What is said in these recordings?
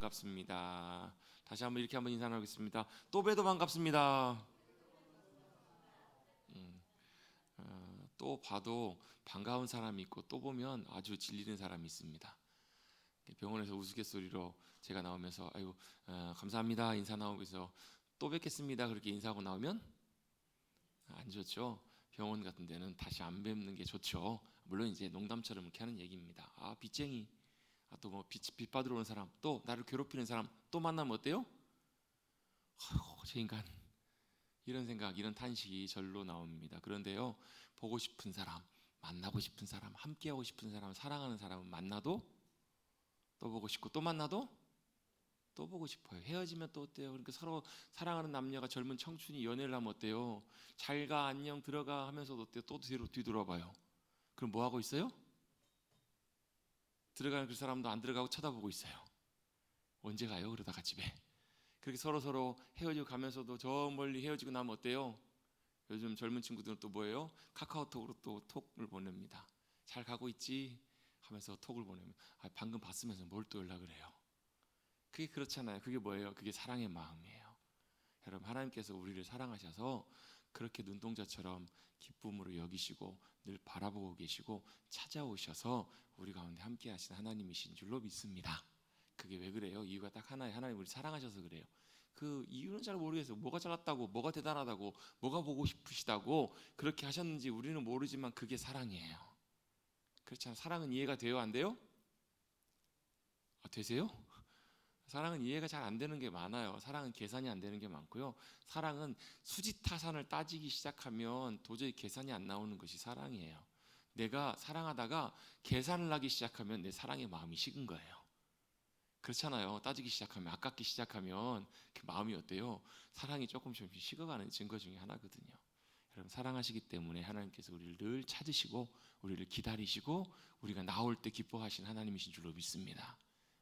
반갑습니다. 다시 한번 이렇게 한번 인사 나누겠습니다. 또 봬도 반갑습니다. 또 봐도 반가운 사람이 있고 또 보면 아주 질리는 사람이 있습니다. 병원에서 우스갯소리로 제가 나오면서 아유 감사합니다 인사 나오면서 또 뵙겠습니다 그렇게 인사하고 나오면 안 좋죠. 병원 같은 데는 다시 안 뵙는 게 좋죠. 물론 이제 농담처럼 이렇게 하는 얘기입니다. 아 빚쟁이, 또 뭐 빚 받으러 오는 사람, 또 나를 괴롭히는 사람 또 만나면 어때요? 아이고 저 인간, 이런 생각, 이런 탄식이 절로 나옵니다. 그런데요, 보고 싶은 사람, 만나고 싶은 사람, 함께하고 싶은 사람, 사랑하는 사람은 만나도 또 보고 싶고, 또 만나도 또 보고 싶어요. 헤어지면 또 어때요? 그러니까 서로 사랑하는 남녀가 젊은 청춘이 연애를 하면 어때요? 잘가 안녕 들어가 하면서도 어때요? 또 뒤돌아봐요. 그럼 뭐 하고 있어요? 들어가는 그 사람도 안 들어가고 쳐다보고 있어요. 언제 가요? 그러다가 집에. 그렇게 서로 헤어지고 가면서도 저 멀리 헤어지고 나면 어때요? 요즘 젊은 친구들은 또 뭐예요? 카카오톡으로 또 톡을 보냅니다. 잘 가고 있지? 하면서 톡을 보내면 방금 봤으면서 뭘 또 연락을 해요? 그게 그렇잖아요. 그게 뭐예요? 그게 사랑의 마음이에요. 여러분, 하나님께서 우리를 사랑하셔서 그렇게 눈동자처럼 기쁨으로 여기시고 늘 바라보고 계시고 찾아오셔서 우리 가운데 함께 하신 하나님이신 줄로 믿습니다. 그게 왜 그래요? 이유가 딱 하나예요. 하나님 우리 사랑하셔서 그래요. 그 이유는 잘 모르겠어요. 뭐가 잘났다고, 뭐가 대단하다고, 뭐가 보고 싶으시다고 그렇게 하셨는지 우리는 모르지만 그게 사랑이에요. 그렇잖아요. 사랑은 이해가 돼요? 안 돼요? 되세요? 사랑은 이해가 잘 안 되는 게 많아요. 사랑은 계산이 안 되는 게 많고요. 사랑은 수지타산을 따지기 시작하면 도저히 계산이 안 나오는 것이 사랑이에요. 내가 사랑하다가 계산을 하기 시작하면 내 사랑의 마음이 식은 거예요. 그렇잖아요. 따지기 시작하면, 아깝기 시작하면 그 마음이 어때요? 사랑이 조금씩 식어가는 증거 중에 하나거든요. 여러분, 사랑하시기 때문에 하나님께서 우리를 늘 찾으시고 우리를 기다리시고 우리가 나올 때 기뻐하신 하나님이신 줄로 믿습니다.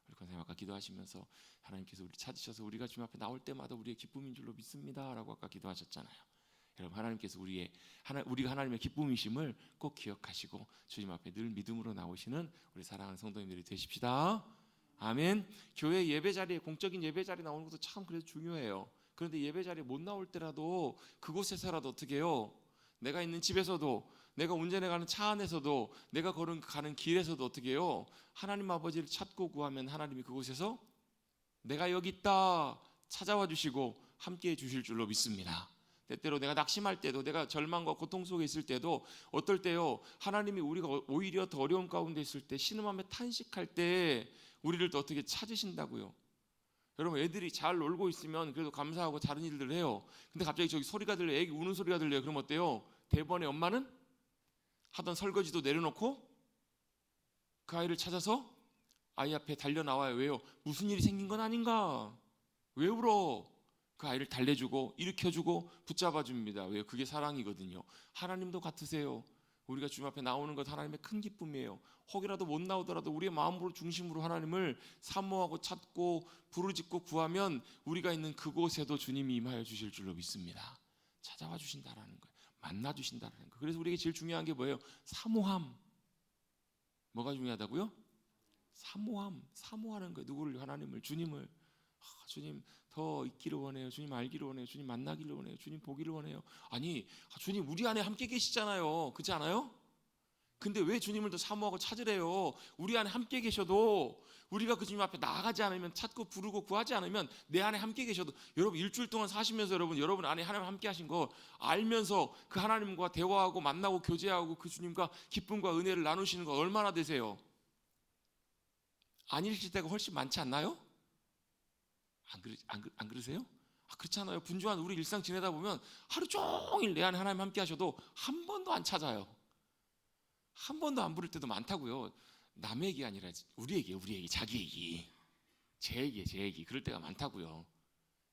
우리 권사님 아까 기도하시면서 하나님께서 우리 찾으셔서 우리가 주님 앞에 나올 때마다 우리의 기쁨인 줄로 믿습니다 라고 아까 기도하셨잖아요. 여러분, 하나님께서 우리가 하나님의 기쁨이심을 꼭 기억하시고 주님 앞에 늘 믿음으로 나오시는 우리 사랑하는 성도님들이 되십시다. 아멘. 교회 예배 자리에, 공적인 예배 자리에 나오는 것도 참 그래도 중요해요. 그런데 예배 자리에 못 나올 때라도 그곳에서라도 어떻게 해요? 내가 있는 집에서도, 내가 운전해 가는 차 안에서도, 내가 가는 길에서도 어떻게 해요? 하나님 아버지를 찾고 구하면 하나님이 그곳에서 내가 여기 있다 찾아와 주시고 함께해 주실 줄로 믿습니다. 때때로 내가 낙심할 때도, 내가 절망과 고통 속에 있을 때도, 어떨 때요, 하나님이 우리가 오히려 더 어려운 가운데 있을 때, 신음하며 탄식할 때 우리를 또 어떻게 찾으신다고요. 여러분, 애들이 잘 놀고 있으면 그래도 감사하고 다른 일들을 해요. 근데 갑자기 저기 소리가 들려요. 애기 우는 소리가 들려요. 그럼 어때요? 대번에 엄마는 하던 설거지도 내려놓고 그 아이를 찾아서 아이 앞에 달려 나와요. 왜요? 무슨 일이 생긴 건 아닌가? 왜 울어? 그 아이를 달래주고 일으켜주고 붙잡아줍니다. 왜요? 그게 사랑이거든요. 하나님도 같으세요. 우리가 주님 앞에 나오는 것 하나님의 큰 기쁨이에요. 혹이라도 못 나오더라도 우리의 마음으로 중심으로 하나님을 사모하고 찾고 부르짖고 구하면 우리가 있는 그곳에도 주님이 임하여 주실 줄로 믿습니다. 찾아와 주신다라는 거예요. 만나 주신다라는 거예요. 그래서 우리에게 제일 중요한 게 뭐예요? 사모함. 뭐가 중요하다고요? 사모하는 거예요. 누구를? 하나님을, 주님을. 주님 더 있기를 원해요. 주님 알기를 원해요. 주님 만나기를 원해요. 주님 보기를 원해요. 아니, 주님 우리 안에 함께 계시잖아요. 그렇지 않아요? 근데 왜 주님을 더 사모하고 찾으래요? 우리 안에 함께 계셔도, 우리가 그 주님 앞에 나아가지 않으면, 찾고 부르고 구하지 않으면 내 안에 함께 계셔도, 여러분 일주일 동안 사시면서 여러분 안에 하나님 함께 하신 거 알면서 그 하나님과 대화하고 만나고 교제하고 그 주님과 기쁨과 은혜를 나누시는 거 얼마나 되세요? 아니실 때가 훨씬 많지 않나요? 안 그러세요? 그렇잖아요. 분주한 우리 일상 지내다 보면 하루 종일 내 안에 하나님 함께 하셔도 한 번도 안 찾아요. 한 번도 안 부를 때도 많다고요. 남의 얘기 아니라 우리 얘기, 자기 얘기, 제 얘기 그럴 때가 많다고요.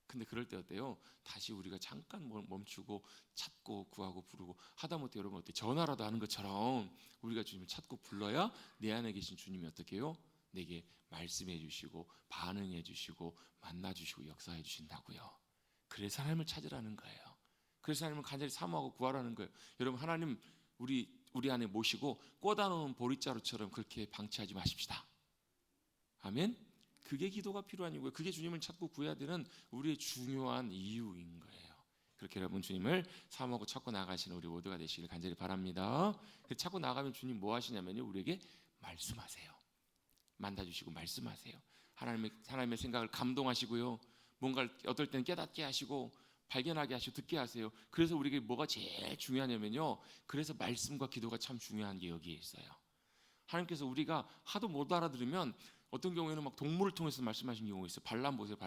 근데 그럴 때 어때요? 다시 우리가 잠깐 멈추고 찾고 구하고 부르고 하다못해 여러분 어때? 전화라도 하는 것처럼 우리가 주님을 찾고 불러야 내 안에 계신 주님이 어떻게 해요? 내게 말씀해 주시고 반응해 주시고 만나 주시고 역사해 주신다고요. 그래서 하나님을 찾으라는 거예요. 그래서 하나님을 간절히 사모하고 구하라는 거예요. 여러분, 하나님 우리 안에 모시고 꽂아놓은 보릿자루처럼 그렇게 방치하지 마십시다. 아멘. 그게 기도가 필요한 이유고요. 그게 주님을 찾고 구해야 되는 우리의 중요한 이유인 거예요. 그렇게 여러분 주님을 사모하고 찾고 나가시는 우리 모두가 되시길 간절히 바랍니다. 찾고 나가면 주님 뭐 하시냐면요, 우리에게 말씀하세요. 만나주시고 말씀하세요. 하나님의 생각을 감동하시고요, 뭔가를 어떨 때는 깨닫게 하시고 발견하게 하시고 듣게 하세요. 그래서 우리에게 뭐가 제일 중요하냐면요, 그래서 말씀과 기도가 참 중요한 게 여기에 있어요. 하나님께서 우리가 하도 못 알아들으면 어떤 경우에는 막 동물을 통해서 말씀하신 경우가 있어요. 발람 보세요.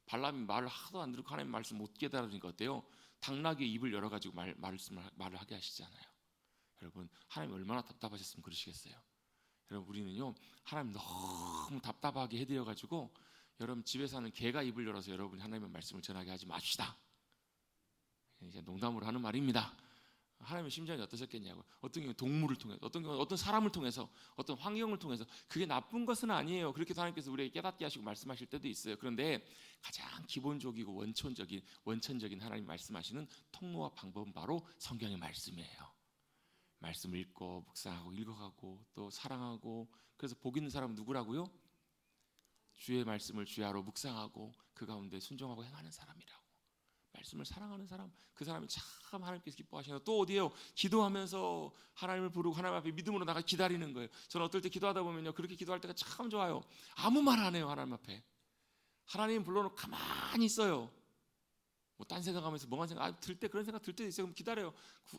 발람이 말을 하도 안 듣고 하나님 말씀 못 깨달으니까 어때요? 당나귀의 입을 열어가지고 말을 하게 하시잖아요. 여러분, 하나님 얼마나 답답하셨으면 그러시겠어요. 여러분, 우리는요, 하나님 너무 답답하게 해드려가지고 여러분 집에 사는 개가 입을 열어서 여러분이 하나님의 말씀을 전하게 하지 맙시다. 이제 농담으로 하는 말입니다. 하나님의 심정이 어떠셨겠냐고. 어떤 경우 동물을 통해서, 어떤 경우 어떤 사람을 통해서, 어떤 환경을 통해서. 그게 나쁜 것은 아니에요. 그렇게 하나님께서 우리에게 깨닫게 하시고 말씀하실 때도 있어요. 그런데 가장 기본적이고 원천적인 하나님 말씀하시는 통로와 방법은 바로 성경의 말씀이에요. 말씀을 읽고 묵상하고 읽어가고 또 사랑하고. 그래서 복 있는 사람은 누구라고요? 주의 말씀을 주야로 묵상하고 그 가운데 순종하고 행하는 사람이라고. 말씀을 사랑하는 사람, 그 사람이 참 하나님께서 기뻐하시는. 또 어디에요? 기도하면서 하나님을 부르고 하나님 앞에 믿음으로 나가 기다리는 거예요. 저는 어떨 때 기도하다 보면요, 그렇게 기도할 때가 참 좋아요. 아무 말 안 해요. 하나님 앞에 하나님 불러놓고 가만히 있어요. 뭐 딴 생각하면서 멍한 생각, 들 때 그런 생각 들 때도 있어요. 그럼 기다려요.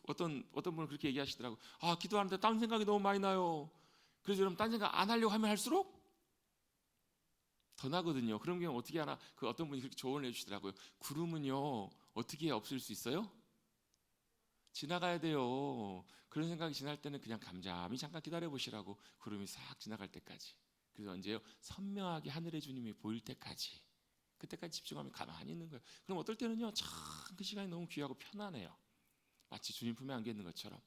어떤 분은 그렇게 얘기하시더라고요. 기도하는데 딴 생각이 너무 많이 나요. 그래서 여러분 딴 생각 안 하려고 하면 할수록 더 나거든요. 그런 경우 어떻게 하나, 그 어떤 분이 그렇게 조언을 해주시더라고요. 구름은요 어떻게 없을 수 있어요? 지나가야 돼요. 그런 생각이 지날 때는 그냥 잠잠히 잠깐 기다려 보시라고. 구름이 싹 지나갈 때까지. 그래서 언제요? 선명하게 하늘의 주님이 보일 때까지. 그때까지 집중하면 가만히 있는 거예요. 그럼 어떨 때는요, 참 그 시간이 너무 귀하고 편안해요. 마치 주님 품에 안겨 있는 것처럼.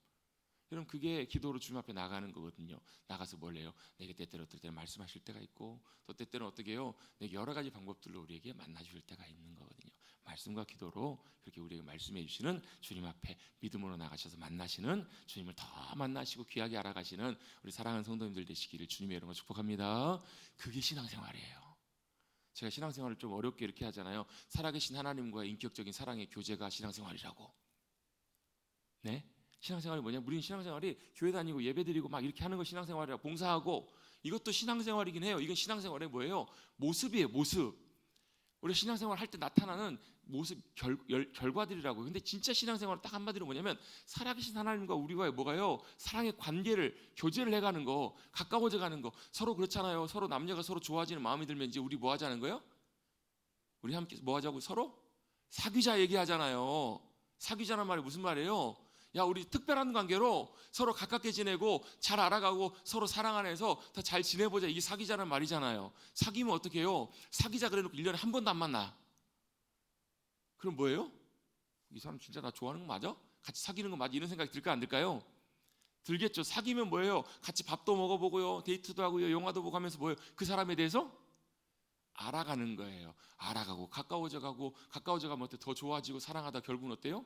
여러분, 그게 기도로 주님 앞에 나가는 거거든요. 나가서 뭘 해요? 내게 때때로 어떨 때는 말씀하실 때가 있고, 또 때때로는 어떻게 해요? 내게 여러 가지 방법들로 우리에게 만나주실 때가 있는 거거든요. 말씀과 기도로 그렇게 우리에게 말씀해 주시는 주님 앞에 믿음으로 나가셔서 만나시는 주님을 더 만나시고 귀하게 알아가시는 우리 사랑하는 성도님들 되시기를 주님의 이름으로 축복합니다. 그게 신앙생활이에요. 제가 신앙생활을 좀 어렵게 이렇게 하잖아요. 살아계신 하나님과의 인격적인 사랑의 교제가 신앙생활이라고. 네? 신앙생활이 뭐냐? 우리는 신앙생활이 교회 다니고 예배드리고 막 이렇게 하는 거 신앙생활이라, 봉사하고 이것도 신앙생활이긴 해요. 이건 신앙생활의 뭐예요? 모습이에요. 모습. 우리 신앙생활 할 때 나타나는 모습 결과들이라고. 근데 진짜 신앙생활은 딱 한마디로 뭐냐면 살아계신 하나님과 우리와의 뭐가요? 사랑의 관계를 교제를 해가는 거, 가까워져 가는 거. 서로 그렇잖아요. 서로 남녀가 서로 좋아지는 마음이 들면 이제 우리 뭐 하자는 거예요? 우리 함께 뭐 하자고? 서로 사귀자 얘기하잖아요. 사귀자는 말이 무슨 말이에요? 야, 우리 특별한 관계로 서로 가깝게 지내고 잘 알아가고 서로 사랑 안에서 더 잘 지내보자. 이게 사귀자는 말이잖아요. 사귀면 어떻게 해요? 사귀자 그래놓고 1년에 한 번도 안 만나. 그럼 뭐예요? 이 사람 진짜 나 좋아하는 거 맞아? 같이 사귀는 거 맞아? 이런 생각이 들까 안 들까요? 들겠죠. 사귀면 뭐예요? 같이 밥도 먹어보고요, 데이트도 하고요, 영화도 보고 하면서 뭐예요? 그 사람에 대해서 알아가는 거예요. 알아가고 가까워져 가면 더 좋아지고 사랑하다 결국은 어때요?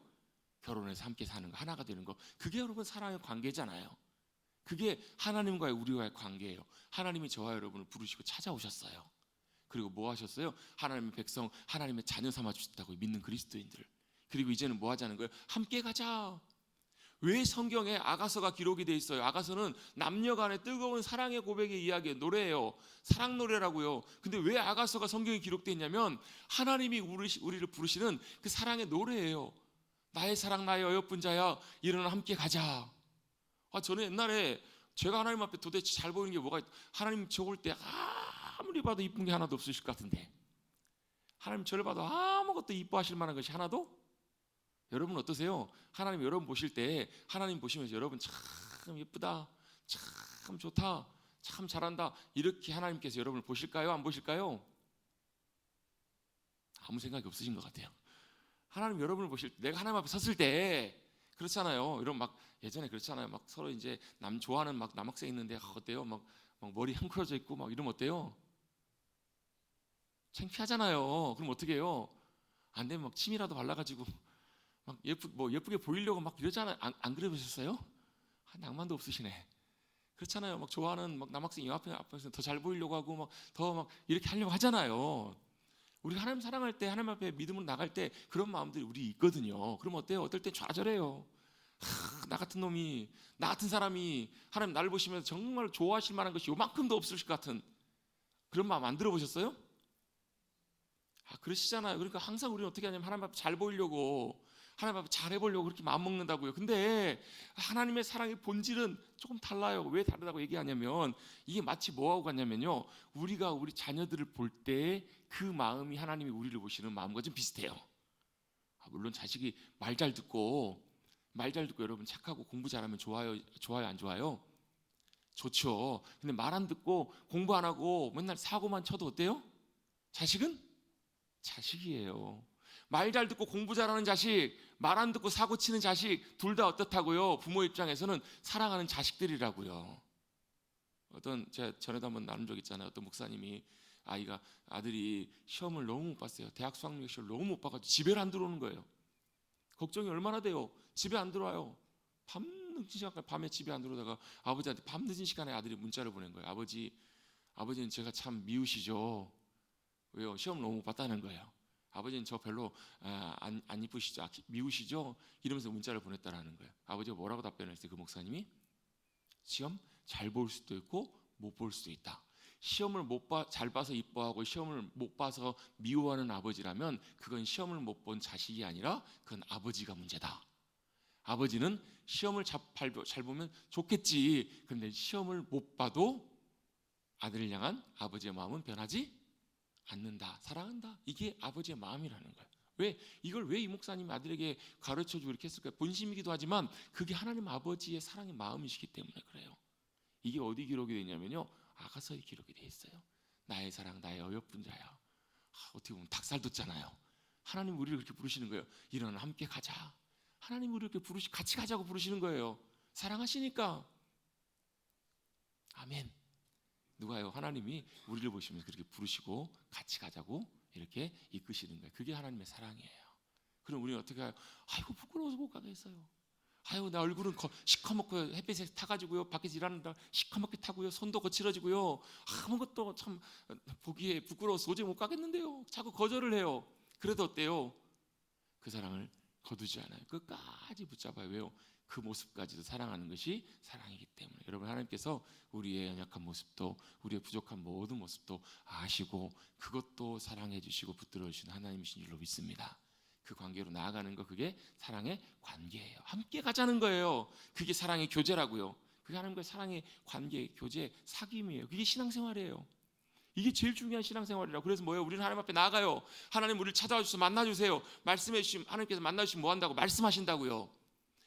결혼해서 함께 사는 거, 하나가 되는 거. 그게 여러분 사랑의 관계잖아요. 그게 하나님과의 우리와의 관계예요. 하나님이 저와 여러분을 부르시고 찾아오셨어요. 그리고 뭐 하셨어요? 하나님의 백성, 하나님의 자녀 삼아 주셨다고 믿는 그리스도인들. 그리고 이제는 뭐 하자는 거예요? 함께 가자. 왜 성경에 아가서가 기록이 돼 있어요? 아가서는 남녀 간의 뜨거운 사랑의 고백의 이야기의 노래예요. 사랑 노래라고요. 근데 왜 아가서가 성경에 기록돼 있냐면 하나님이 우리를 부르시는 그 사랑의 노래예요. 나의 사랑, 나의 어여쁜 자야, 일어나 함께 가자. 저는 옛날에 제가 하나님 앞에 도대체 잘 보이는 게 뭐가, 하나님 저 볼 때 아무리 봐도 이쁜 게 하나도 없으실 것 같은데, 하나님 저를 봐도 아무것도 이뻐하실 만한 것이 하나도? 여러분 어떠세요? 하나님 여러분 보실 때, 하나님 보시면서 여러분 참 예쁘다, 참 좋다, 참 잘한다, 이렇게 하나님께서 여러분을 보실까요? 안 보실까요? 아무 생각이 없으신 것 같아요. 하나님 여러분을 보실 때, 내가 하나님 앞에 섰을 때 그렇잖아요. 이런 막 예전에 그렇잖아요. 막 서로 이제 남 좋아하는 막 남학생 있는데 어때요? 막 머리 헝클어져 있고 막 이러면 어때요? 창피하잖아요. 그럼 어떻게 해요? 안 되면 막 침이라도 발라가지고 막 예쁘게 보이려고 막 이러잖아요. 안 그래보셨어요? 낭만도 없으시네. 그렇잖아요. 막 좋아하는 막 남학생 앞에서 더 잘 보이려고 하고 막 더 막 이렇게 하려고 하잖아요. 우리가 하나님 사랑할 때, 하나님 앞에 믿음으로 나갈 때 그런 마음들이 우리 있거든요. 그럼 어때요? 어떨 때 좌절해요. 나 같은 놈이, 나 같은 사람이 하나님 나를 보시면서 정말 좋아하실 만한 것이 요만큼도 없을 것 같은 그런 마음 안 들어보셨어요? 그러시잖아요. 그러니까 항상 우리는 어떻게 하냐면 하나님 앞에 잘 보이려고, 하나님 앞에 잘 해보려고 그렇게 마음 먹는다고요. 근데 하나님의 사랑의 본질은 조금 달라요. 왜 다르다고 얘기하냐면 이게 마치 뭐하고 같냐면요, 우리가 우리 자녀들을 볼 때 그 마음이 하나님이 우리를 보시는 마음과 좀 비슷해요. 물론 자식이 말 잘 듣고 여러분 착하고 공부 잘하면 좋아요 안 좋아요? 좋죠. 근데 말 안 듣고 공부 안 하고 맨날 사고만 쳐도 어때요? 자식은 자식이에요. 말 잘 듣고 공부 잘하는 자식, 말 안 듣고 사고 치는 자식, 둘 다 어떻다고요? 부모 입장에서는 사랑하는 자식들이라고요. 제가 전에도 한번 나눈 적 있잖아요. 어떤 목사님이 아들이 시험을 너무 못 봤어요. 대학 수학력 시험을 너무 못 봐가지고 집에 안 들어오는 거예요. 걱정이 얼마나 돼요. 집에 안 들어와요. 밤늦은 시간까지 밤에 집에 안 들어오다가 아버지한테 밤늦은 시간에 아들이 문자를 보낸 거예요. 아버지는 제가 참 미우시죠. 왜요? 시험 너무 못 봤다는 거예요. 아버지는 저 별로 안 이쁘시죠? 미우시죠? 이러면서 문자를 보냈다라는 거예요. 아버지가 뭐라고 답변을 했어요? 그 목사님이 시험 잘 볼 수도 있고 못 볼 수도 있다. 시험을 잘 봐서 이뻐하고 시험을 못 봐서 미워하는 아버지라면 그건 시험을 못 본 자식이 아니라 그건 아버지가 문제다. 아버지는 시험을 잘 보면 좋겠지. 그런데 시험을 못 봐도 아들을 향한 아버지의 마음은 변하지 않는다. 사랑한다. 이게 아버지의 마음이라는 거예요. 이걸 왜 이 목사님이 아들에게 가르쳐주고 이렇게 했을까요? 본심이기도 하지만 그게 하나님 아버지의 사랑의 마음이시기 때문에 그래요. 이게 어디 기록이 되냐면요, 아가서에 기록이 돼 있어요. 나의 사랑, 나의 어여쁜 자야. 어떻게 보면 닭살 돋잖아요. 하나님 우리를 그렇게 부르시는 거예요. 일어나 함께 가자. 하나님 우리를 이렇게 같이 가자고 부르시는 거예요. 사랑하시니까. 아멘. 누가요? 하나님이 우리를 보시면서 그렇게 부르시고 같이 가자고 이렇게 이끄시는 거예요. 그게 하나님의 사랑이에요. 그럼 우리는 어떻게 해요? 아이고 부끄러워서 못 가겠어요. 아유 나 얼굴은 시커멓고 햇빛에 타가지고요, 밖에서 일하는다 시커멓게 타고요, 손도 거칠어지고요, 아무것도 참 보기에 부끄러워서 도저히 못 가겠는데요. 자꾸 거절을 해요. 그래도 어때요? 그 사랑을 거두지 않아요. 끝까지 붙잡아요. 왜요? 그 모습까지도 사랑하는 것이 사랑이기 때문에. 여러분, 하나님께서 우리의 연약한 모습도, 우리의 부족한 모든 모습도 아시고 그것도 사랑해 주시고 붙들어 주시는 하나님이신 줄로 믿습니다. 그 관계로 나아가는 거, 그게 사랑의 관계예요. 함께 가자는 거예요. 그게 사랑의 교제라고요. 그게 하나님과의 사랑의 관계, 교제, 사귐이에요. 그게 신앙생활이에요. 이게 제일 중요한 신앙생활이라고. 그래서 뭐예요? 우리는 하나님 앞에 나아가요. 하나님 우리를 찾아와 주셔서 만나주세요. 말씀해 주시면, 하나님께서 만나주시면 뭐 한다고? 말씀하신다고요.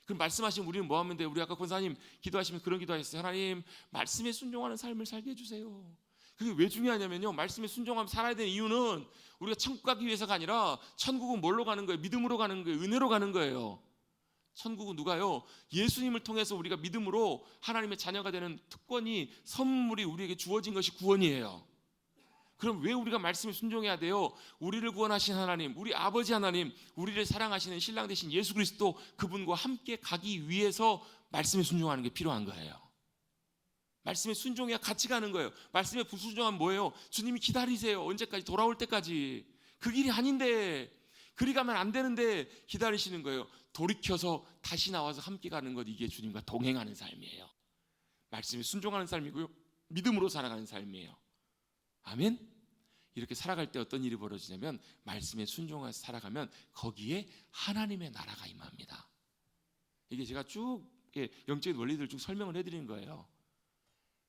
그럼 말씀하시면 우리는 뭐 하면 돼요? 우리 아까 권사님 기도하시면 그런 기도하셨어요. 하나님 말씀에 순종하는 삶을 살게 해주세요. 그게 왜 중요하냐면요, 말씀에 순종하면 살아야 되는 이유는 우리가 천국 가기 위해서가 아니라, 천국은 뭘로 가는 거예요? 믿음으로 가는 거예요. 은혜로 가는 거예요. 천국은 누가요? 예수님을 통해서 우리가 믿음으로 하나님의 자녀가 되는 특권이, 선물이 우리에게 주어진 것이 구원이에요. 그럼 왜 우리가 말씀에 순종해야 돼요? 우리를 구원하신 하나님, 우리 아버지 하나님, 우리를 사랑하시는 신랑 되신 예수 그리스도, 그분과 함께 가기 위해서 말씀에 순종하는 게 필요한 거예요. 말씀에 순종해야 같이 가는 거예요. 말씀에 불순종하면 뭐예요? 주님이 기다리세요. 언제까지? 돌아올 때까지. 그 길이 아닌데, 그리 가면 안 되는데 기다리시는 거예요. 돌이켜서 다시 나와서 함께 가는 것, 이게 주님과 동행하는 삶이에요. 말씀에 순종하는 삶이고요, 믿음으로 살아가는 삶이에요. 아멘. 이렇게 살아갈 때 어떤 일이 벌어지냐면, 말씀에 순종해서 살아가면 거기에 하나님의 나라가 임합니다. 이게 제가 쭉 영적인 원리들 쭉 설명을 해드리는 거예요.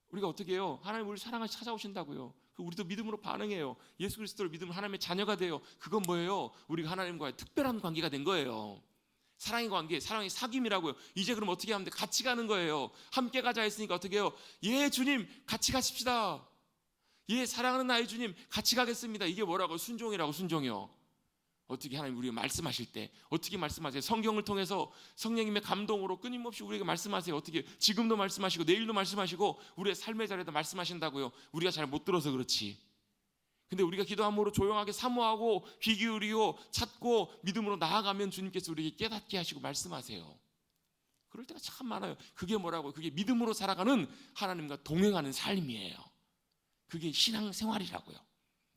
우리가 어떻게 해요? 하나님 우리를 사랑하시 찾아오신다고요. 우리도 믿음으로 반응해요. 예수 그리스도를 믿으면 하나님의 자녀가 돼요. 그건 뭐예요? 우리가 하나님과의 특별한 관계가 된 거예요. 사랑의 관계, 사랑의 사귐이라고요. 이제 그럼 어떻게 하면 돼? 같이 가는 거예요. 함께 가자 했으니까 어떻게 해요? 예 주님 같이 가십시다. 예 사랑하는 나의 주님 같이 가겠습니다. 이게 뭐라고? 순종이라고. 순종이요. 어떻게 하나님 우리가 말씀하실 때 어떻게 말씀하세요? 성경을 통해서 성령님의 감동으로 끊임없이 우리에게 말씀하세요. 어떻게? 지금도 말씀하시고 내일도 말씀하시고 우리의 삶의 자리에도 말씀하신다고요. 우리가 잘 못 들어서 그렇지. 근데 우리가 기도함으로 조용하게 사모하고 귀 기울이고 찾고 믿음으로 나아가면 주님께서 우리에게 깨닫게 하시고 말씀하세요. 그럴 때가 참 많아요. 그게 뭐라고요? 그게 믿음으로 살아가는 하나님과 동행하는 삶이에요. 그게 신앙생활이라고요.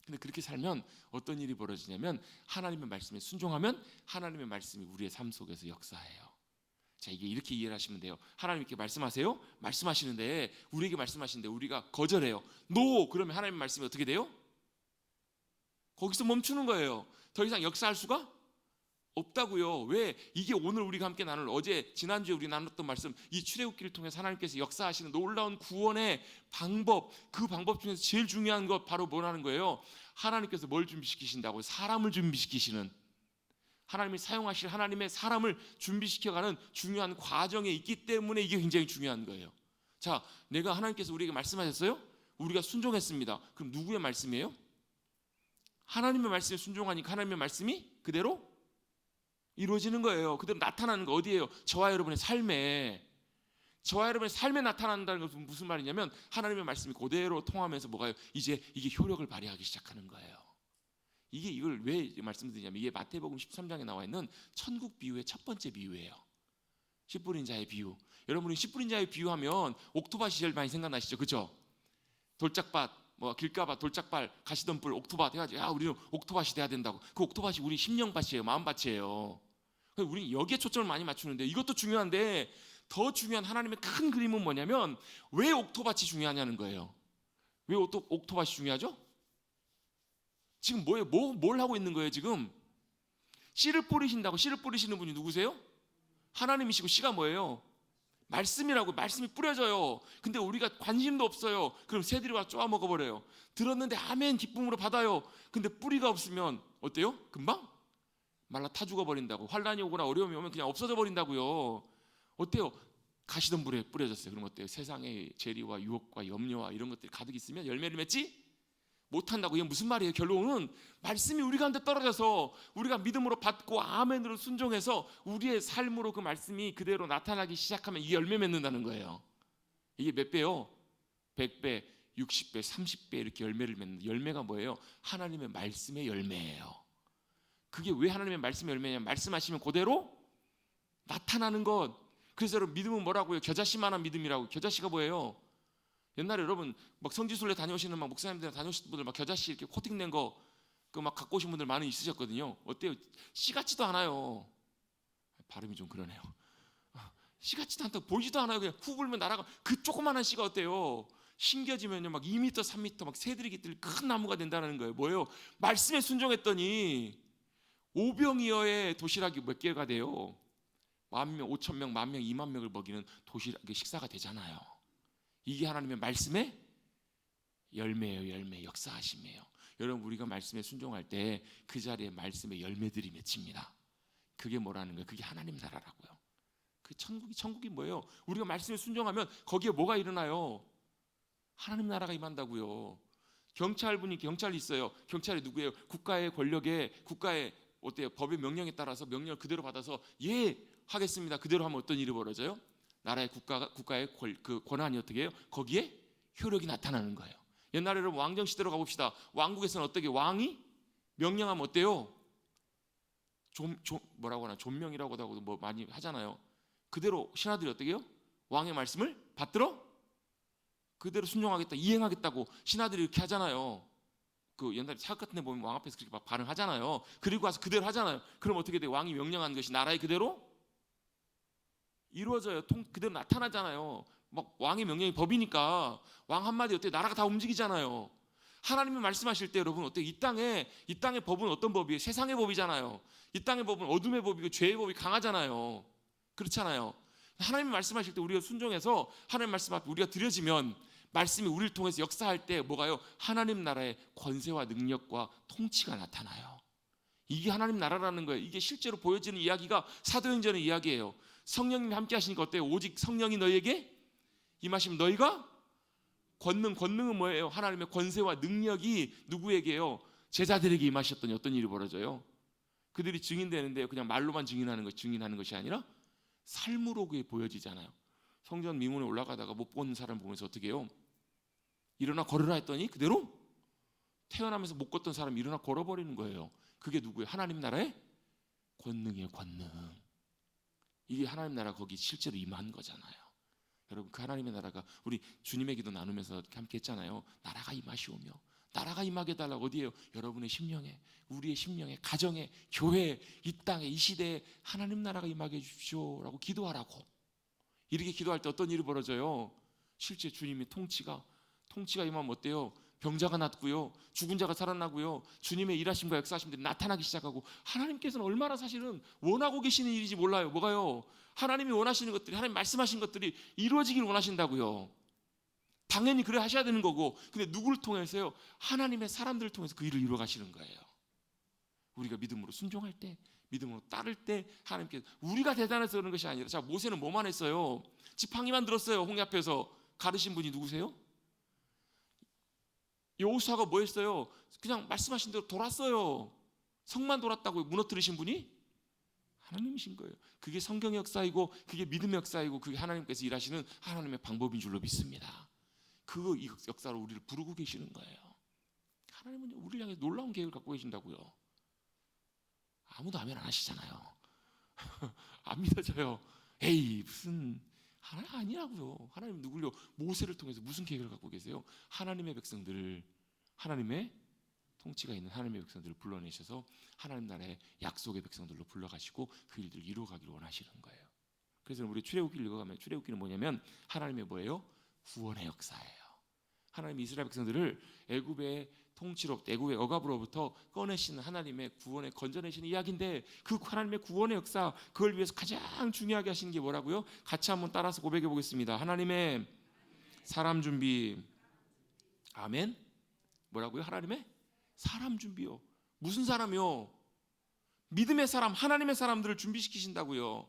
근데 그렇게 살면 어떤 일이 벌어지냐면 하나님의 말씀에 순종하면 하나님의 말씀이 우리의 삶 속에서 역사해요. 자, 이게 이렇게 이해를 하시면 돼요. 하나님 이렇게 말씀하세요. 말씀하시는데 우리에게 말씀하시는데 우리가 거절해요. 노! 그러면 하나님의 말씀이 어떻게 돼요? 거기서 멈추는 거예요. 더 이상 역사할 수가 없다고요. 왜? 이게 오늘 우리가 함께 나눌 어제 지난주에 우리 나눴던 말씀, 이 출애굽기를 통해서 하나님께서 역사하시는 놀라운 구원의 방법, 그 방법 중에서 제일 중요한 것 바로 뭐라는 거예요? 하나님께서 뭘 준비시키신다고? 사람을 준비시키시는, 하나님이 사용하실 하나님의 사람을 준비시켜가는 중요한 과정에 있기 때문에 이게 굉장히 중요한 거예요. 자, 내가 하나님께서 우리에게 말씀하셨어요? 우리가 순종했습니다. 그럼 누구의 말씀이에요? 하나님의 말씀에 순종하니까 하나님의 말씀이 그대로 이루어지는 거예요. 그대로 나타나는 거 어디예요? 저와 여러분의 삶에, 저와 여러분의 삶에 나타난다는 것은 무슨 말이냐면 하나님의 말씀이 그대로 통하면서 뭐가요? 이제 이게 효력을 발휘하기 시작하는 거예요. 이걸 왜 말씀드리냐면 이게 마태복음 13장에 나와 있는 천국 비유의 첫 번째 비유예요. 씨 뿌린 자의 비유. 여러분이 씨 뿌린 자의 비유하면 옥토밭이 제일 많이 생각나시죠? 그렇죠? 돌짝밭, 뭐 길가밭, 돌짝밭, 가시덤불, 옥토밭 해가지고 야 우리는 옥토밭이 돼야 된다고. 그 옥토밭이 우리 심령밭이에요, 마음밭이에요. 우리 여기에 초점을 많이 맞추는데 이것도 중요한데 더 중요한 하나님의 큰 그림은 뭐냐면 왜 옥토밭이 중요하냐는 거예요. 왜 옥토밭이 중요하죠? 지금 뭐예요? 뭘 하고 있는 거예요 지금? 씨를 뿌리신다고. 씨를 뿌리시는 분이 누구세요? 하나님이시고 씨가 뭐예요? 말씀이라고. 말씀이 뿌려져요. 근데 우리가 관심도 없어요. 그럼 새들이 와서 쪼아 먹어버려요. 들었는데 아멘 기쁨으로 받아요. 근데 뿌리가 없으면 어때요? 금방 말라 타 죽어버린다고. 환란이 오거나 어려움이 오면 그냥 없어져 버린다고요. 어때요? 가시덤불에 뿌려졌어요. 그럼 어때요? 세상의 재리와 유혹과 염려와 이런 것들이 가득 있으면 열매를 맺지 못한다고. 이게 무슨 말이에요? 결론은 말씀이 우리 가운데 떨어져서 우리가 믿음으로 받고 아멘으로 순종해서 우리의 삶으로 그 말씀이 그대로 나타나기 시작하면 이게 열매 맺는다는 거예요. 이게 몇 배요? 100배, 60배, 30배 이렇게 열매를 맺는. 열매가 뭐예요? 하나님의 말씀의 열매예요. 그게 왜 하나님의 말씀의 열매냐면 말씀하시면 그대로 나타나는 것. 그래서 여러분 믿음은 뭐라고요? 겨자씨만한 믿음이라고. 겨자씨가 뭐예요? 옛날에 여러분 막 성지순례 다녀오시는 막 목사님들 다녀오신 분들 막 겨자씨 이렇게 코팅된 거 그 막 갖고 오신 분들 많이 있으셨거든요. 어때요? 씨 같지도 않아요. 발음이 좀 그러네요. 씨 같지도 않다. 보이지도 않아요. 그냥 후 불면 날아가. 그 조그만한 씨가 어때요? 신겨지면요 막 2m, 3m 막 새들이 깃들 큰 나무가 된다는 거예요. 뭐예요? 말씀에 순종했더니 오병이어의 도시락이 몇 개가 돼요? 10,000명, 5,000명, 10,000명, 20,000명을 먹이는 도시락 식사가 되잖아요. 이게 하나님의 말씀의 열매예요. 열매, 역사하심이에요. 여러분 우리가 말씀에 순종할 때 그 자리에 말씀의 열매들이 맺힙니다. 그게 뭐라는 거예요? 그게 하나님 나라라고요. 그 천국이 뭐예요? 우리가 말씀에 순종하면 거기에 뭐가 일어나요? 하나님 나라가 임한다고요. 경찰이 있어요. 경찰이 누구예요? 국가의 권력에, 국가의 어때요? 법의 명령에 따라서 명령을 그대로 받아서 예 하겠습니다. 그대로 하면 어떤 일이 벌어져요? 나라의 국가의 그 권한이 어떻게 해요? 거기에 효력이 나타나는 거예요. 옛날에 여러분 왕정 시대로 가봅시다. 왕국에서는 어떻게 왕이 명령하면 어때요? 뭐라고 하나 존명이라고도 하고 뭐 많이 하잖아요. 그대로 신하들이 어떻게 해요? 왕의 말씀을 받들어 그대로 순종하겠다, 이행하겠다고 신하들이 이렇게 하잖아요. 그 옛날에 사극 같은 데 보면 왕 앞에서 그렇게 막 반응하잖아요. 그리고 와서 그대로 하잖아요. 그럼 어떻게 돼요? 왕이 명령한 것이 나라에 그대로 이루어져요. 그대로 나타나잖아요. 막 왕의 명령이 법이니까 왕 한마디 어때? 나라가 다 움직이잖아요. 하나님이 말씀하실 때 여러분 어때? 이 땅의 법은 어떤 법이에요? 세상의 법이잖아요. 이 땅의 법은 어둠의 법이고 죄의 법이 강하잖아요. 그렇잖아요. 하나님이 말씀하실 때 우리가 순종해서 하나님 말씀 앞에 우리가 드려지면 말씀이 우리를 통해서 역사할 때 뭐가요? 하나님 나라의 권세와 능력과 통치가 나타나요. 이게 하나님 나라라는 거예요. 이게 실제로 보여지는 이야기가 사도행전의 이야기예요. 성령님이 함께 하시니까 어때요? 오직 성령이 너희에게 임하시면 너희가 권능은 뭐예요? 하나님의 권세와 능력이 누구에게요? 제자들에게 임하셨더니 어떤 일이 벌어져요? 그들이 증인되는데요. 그냥 말로만 증인하는 것이 아니라 삶으로 그게 보여지잖아요. 성전 미문에 올라가다가 못 본 사람 보면서 어떻게 해요? 일어나 걸으라 했더니 그대로 태어나면서 못 걷던 사람이 일어나 걸어버리는 거예요. 그게 누구예요? 하나님 나라의 권능이에요. 권능. 이게 하나님 나라 거기 실제로 임한 거잖아요. 여러분, 그 하나님의 나라가 우리 주님의 기도 나누면서 함께 했잖아요. 나라가 임하시오며, 나라가 임하게 해달라고. 어디에요? 여러분의 심령에, 우리의 심령에, 가정에, 교회에, 이 땅에, 이 시대에 하나님 나라가 임하게 해주십시오라고 기도하라고. 이렇게 기도할 때 어떤 일이 벌어져요? 실제 주님의 통치가 임하면 어때요? 병자가 낫고요, 죽은 자가 살아나고요, 주님의 일하심과 역사하심들이 나타나기 시작하고, 하나님께서는 얼마나 사실은 원하고 계시는 일인지 몰라요. 뭐가요? 하나님이 원하시는 것들이, 하나님 말씀하신 것들이 이루어지길 원하신다고요. 당연히 그래 하셔야 되는 거고, 근데 누구를 통해서요? 하나님의 사람들을 통해서 그 일을 이루어 가시는 거예요. 우리가 믿음으로 순종할 때, 믿음으로 따를 때 하나님께서, 우리가 대단해서 그런 것이 아니라, 자, 모세는 뭐만 했어요? 지팡이만 들었어요. 홍해 앞에서. 가르신 분이 누구세요? 여호수아가 뭐 했어요? 그냥 말씀하신 대로 돌았어요. 성만 돌았다고 무너뜨리신 분이 하나님이신 거예요. 그게 성경의 역사이고, 그게 믿음의 역사이고, 그게 하나님께서 일하시는 하나님의 방법인 줄로 믿습니다. 그 역사로 우리를 부르고 계시는 거예요. 하나님은 우리를 향해 놀라운 계획을 갖고 계신다고요. 아무도 아멘 안 하시잖아요. 안 믿어져요. 에이, 무슨, 하나님 아니라고요. 하나님 누굴요? 모세를 통해서 무슨 계획을 갖고 계세요? 하나님의 백성들을, 하나님의 통치가 있는 하나님의 백성들을 불러내셔서 하나님 나라의 약속의 백성들로 불러가시고 그 일들을 이루어가기를 원하시는 거예요. 그래서 우리 출애굽기를 읽어가면, 출애굽기는 뭐냐면 하나님의 뭐예요? 구원의 역사예요. 하나님이 이스라엘 백성들을 애굽의 통치로, 애굽의 억압으로부터 꺼내시는 하나님의 구원에 건져내시는 이야기인데, 그 하나님의 구원의 역사, 그걸 위해서 가장 중요하게 하시는 게 뭐라고요? 같이 한번 따라서 고백해 보겠습니다. 하나님의 사람 준비. 아멘. 뭐라고요? 하나님의 사람 준비요. 무슨 사람이요? 믿음의 사람, 하나님의 사람들을 준비시키신다고요.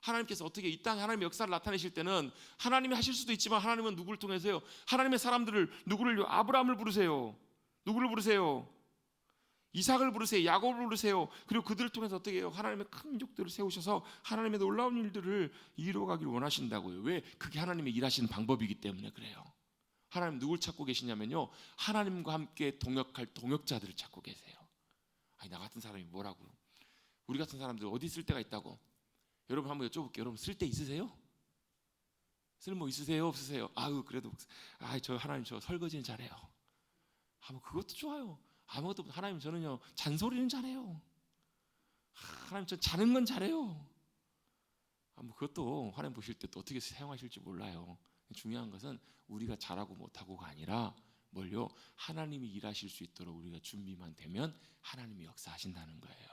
하나님께서 어떻게 이 땅에 하나님의 역사를 나타내실 때는 하나님이 하실 수도 있지만, 하나님은 누구를 통해서요? 하나님의 사람들을, 누구를요? 아브라함을 부르세요. 누구를 부르세요? 이삭을 부르세요. 야곱을 부르세요. 그리고 그들을 통해서 어떻게 해요? 하나님의 큰 민족들을 세우셔서 하나님의 놀라운 일들을 이루어가기를 원하신다고요. 왜? 그게 하나님의 일하시는 방법이기 때문에 그래요. 하나님 누굴 찾고 계시냐면요, 하나님과 함께 동역할 동역자들을 찾고 계세요. 아니, 나 같은 사람이 뭐라고? 우리 같은 사람들 어디 쓸 데가 있다고? 여러분 한번 여쭤볼게요. 여러분 쓸 데 있으세요? 쓸모 있으세요? 없으세요? 아유, 그래도 저 하나님, 저 설거지는 잘해요. 뭐 그것도 좋아요. 아무것도 하나님, 저는요 잔소리는 잘해요. 하나님, 저 자는 건 잘해요. 뭐 그것도 하나님 보실 때 또 어떻게 사용하실지 몰라요. 중요한 것은 우리가 잘하고 못하고가 아니라 뭘요? 하나님이 일하실 수 있도록 우리가 준비만 되면 하나님이 역사하신다는 거예요.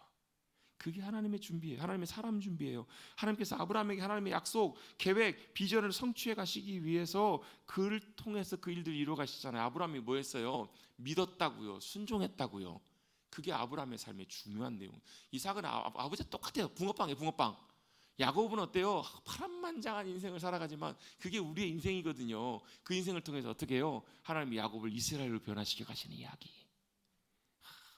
그게 하나님의 준비예요. 하나님의 사람 준비예요. 하나님께서 아브라함에게 하나님의 약속, 계획, 비전을 성취해 가시기 위해서 그를 통해서 그 일들을 이루어 가시잖아요. 아브라함이 뭐 했어요? 믿었다고요. 순종했다고요. 그게 아브라함의 삶의 중요한 내용. 이삭은 아버지와 똑같아요. 붕어빵이에요. 붕어빵. 야곱은 어때요? 파란만장한 인생을 살아가지만 그게 우리의 인생이거든요. 그 인생을 통해서 어떻게 해요? 하나님이 야곱을 이스라엘로 변화시켜 가시는 이야기.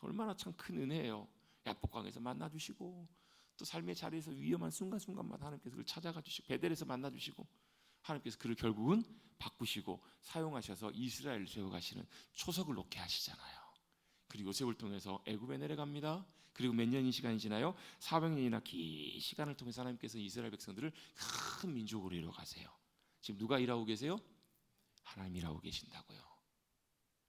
얼마나 참 큰 은혜예요. 야복강에서 만나주시고, 또 삶의 자리에서 위험한 순간순간마다 하나님께서 그를 찾아가 주시고, 베델에서 만나주시고, 하나님께서 그를 결국은 바꾸시고 사용하셔서 이스라엘을 세워가시는 초석을 놓게 하시잖아요. 그리고 요셉을 통해서 애굽에 내려갑니다. 그리고 몇 년이 시간이 지나요? 400년이나 긴 시간을 통해서 하나님께서 이스라엘 백성들을 큰 민족으로 이루어가세요. 지금 누가 일하고 계세요? 하나님이 일하고 계신다고요.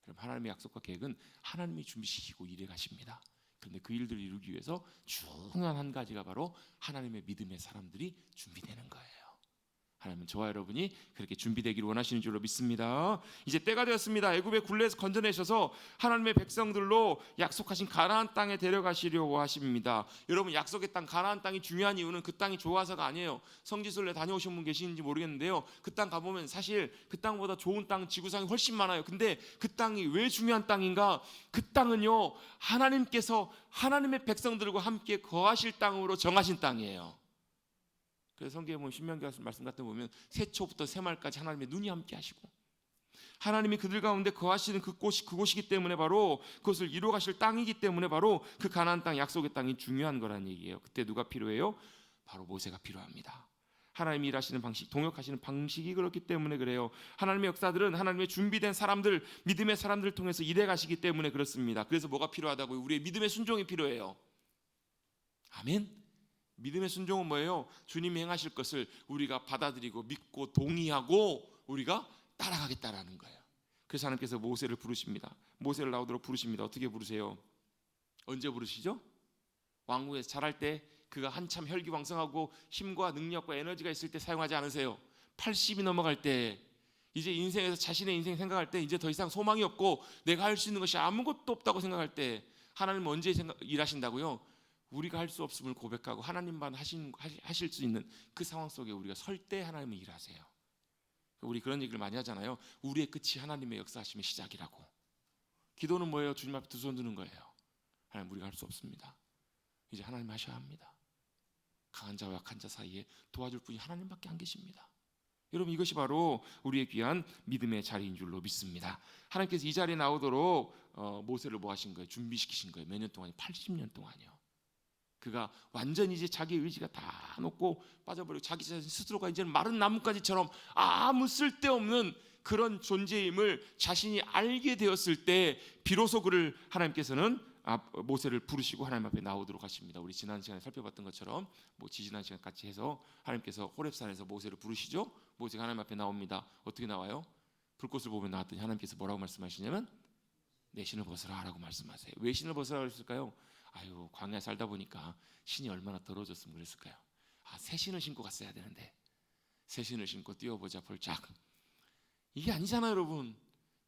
그럼 하나님의 약속과 계획은 하나님이 준비시키고 일해 가십니다. 그런데 그 일들을 이루기 위해서 중요한 한 가지가 바로 하나님의 믿음의 사람들이 준비되는 거예요. 하나님은 저와 여러분이 그렇게 준비되기를 원하시는 줄로 믿습니다. 이제 때가 되었습니다. 애굽의 굴레에서 건져내셔서 하나님의 백성들로 약속하신 가나안 땅에 데려가시려고 하십니다. 여러분, 약속의 땅, 가나안 땅이 중요한 이유는 그 땅이 좋아서가 아니에요. 성지순례 다녀오신 분 계시는지 모르겠는데요, 그 땅 가보면 사실 그 땅보다 좋은 땅, 지구상이 훨씬 많아요. 근데 그 땅이 왜 중요한 땅인가? 그 땅은요, 하나님께서 하나님의 백성들과 함께 거하실 땅으로 정하신 땅이에요. 그래서 성경에 보면 신명기 말씀 같은 거 보면 새초부터 새말까지 하나님의 눈이 함께 하시고, 하나님이 그들 가운데 거하시는 그곳이기 때문에, 바로 그것을 이루어 가실 땅이기 때문에 바로 그 가나안 땅, 약속의 땅이 중요한 거라는 얘기예요. 그때 누가 필요해요? 바로 모세가 필요합니다. 하나님이 일하시는 방식, 동역하시는 방식이 그렇기 때문에 그래요. 하나님의 역사들은 하나님의 준비된 사람들, 믿음의 사람들을 통해서 일해 가시기 때문에 그렇습니다. 그래서 뭐가 필요하다고요? 우리의 믿음의 순종이 필요해요. 아멘. 믿음의 순종은 뭐예요? 주님이 행하실 것을 우리가 받아들이고 믿고 동의하고 우리가 따라가겠다라는 거예요. 그래서 하나님께서 모세를 부르십니다. 모세를 나오도록 부르십니다. 어떻게 부르세요? 언제 부르시죠? 왕국에서 자랄 때, 그가 한참 혈기왕성하고 힘과 능력과 에너지가 있을 때 사용하지 않으세요. 80이 넘어갈 때, 이제 인생에서 자신의 인생 생각할 때 이제 더 이상 소망이 없고 내가 할 수 있는 것이 아무것도 없다고 생각할 때 하나님은 언제 일하신다고요? 우리가 할 수 없음을 고백하고 하나님만 하실 수 있는 그 상황 속에 우리가 설 때 하나님은 일하세요. 우리 그런 얘기를 많이 하잖아요. 우리의 끝이 하나님의 역사하심의 시작이라고. 기도는 뭐예요? 주님 앞에 두 손 드는 거예요. 하나님, 우리가 할 수 없습니다. 이제 하나님 하셔야 합니다. 강한 자와 약한 자 사이에 도와줄 분이 하나님밖에 안 계십니다. 여러분, 이것이 바로 우리의 귀한 믿음의 자리인 줄로 믿습니다. 하나님께서 이 자리에 나오도록 모세를 뭐 하신 거예요? 준비시키신 거예요. 몇 년 동안이요? 80년 동안이요. 그가 완전히 이제 자기 의지가 다 놓고 빠져버리고 자기 자신 스스로가 이제는 마른 나뭇가지처럼 아무 쓸데없는 그런 존재임을 자신이 알게 되었을 때 비로소 그를 하나님께서는 모세를 부르시고 하나님 앞에 나오도록 하십니다. 우리 지난 시간에 살펴봤던 것처럼 지지난 시간 같이 해서 하나님께서 호렙산에서 모세를 부르시죠. 모세가 하나님 앞에 나옵니다. 어떻게 나와요? 불꽃을 보며 나왔더니 하나님께서 뭐라고 말씀하시냐면 내 신을 벗으라 라고 말씀하세요. 왜 신을 벗으라 그랬을까요? 광야에 살다 보니까 신이 얼마나 더러워졌으면 그랬을까요? 새 신을 신고 갔어야 되는데 새 신을 신고 뛰어보자 볼짝. 이게 아니잖아요, 여러분.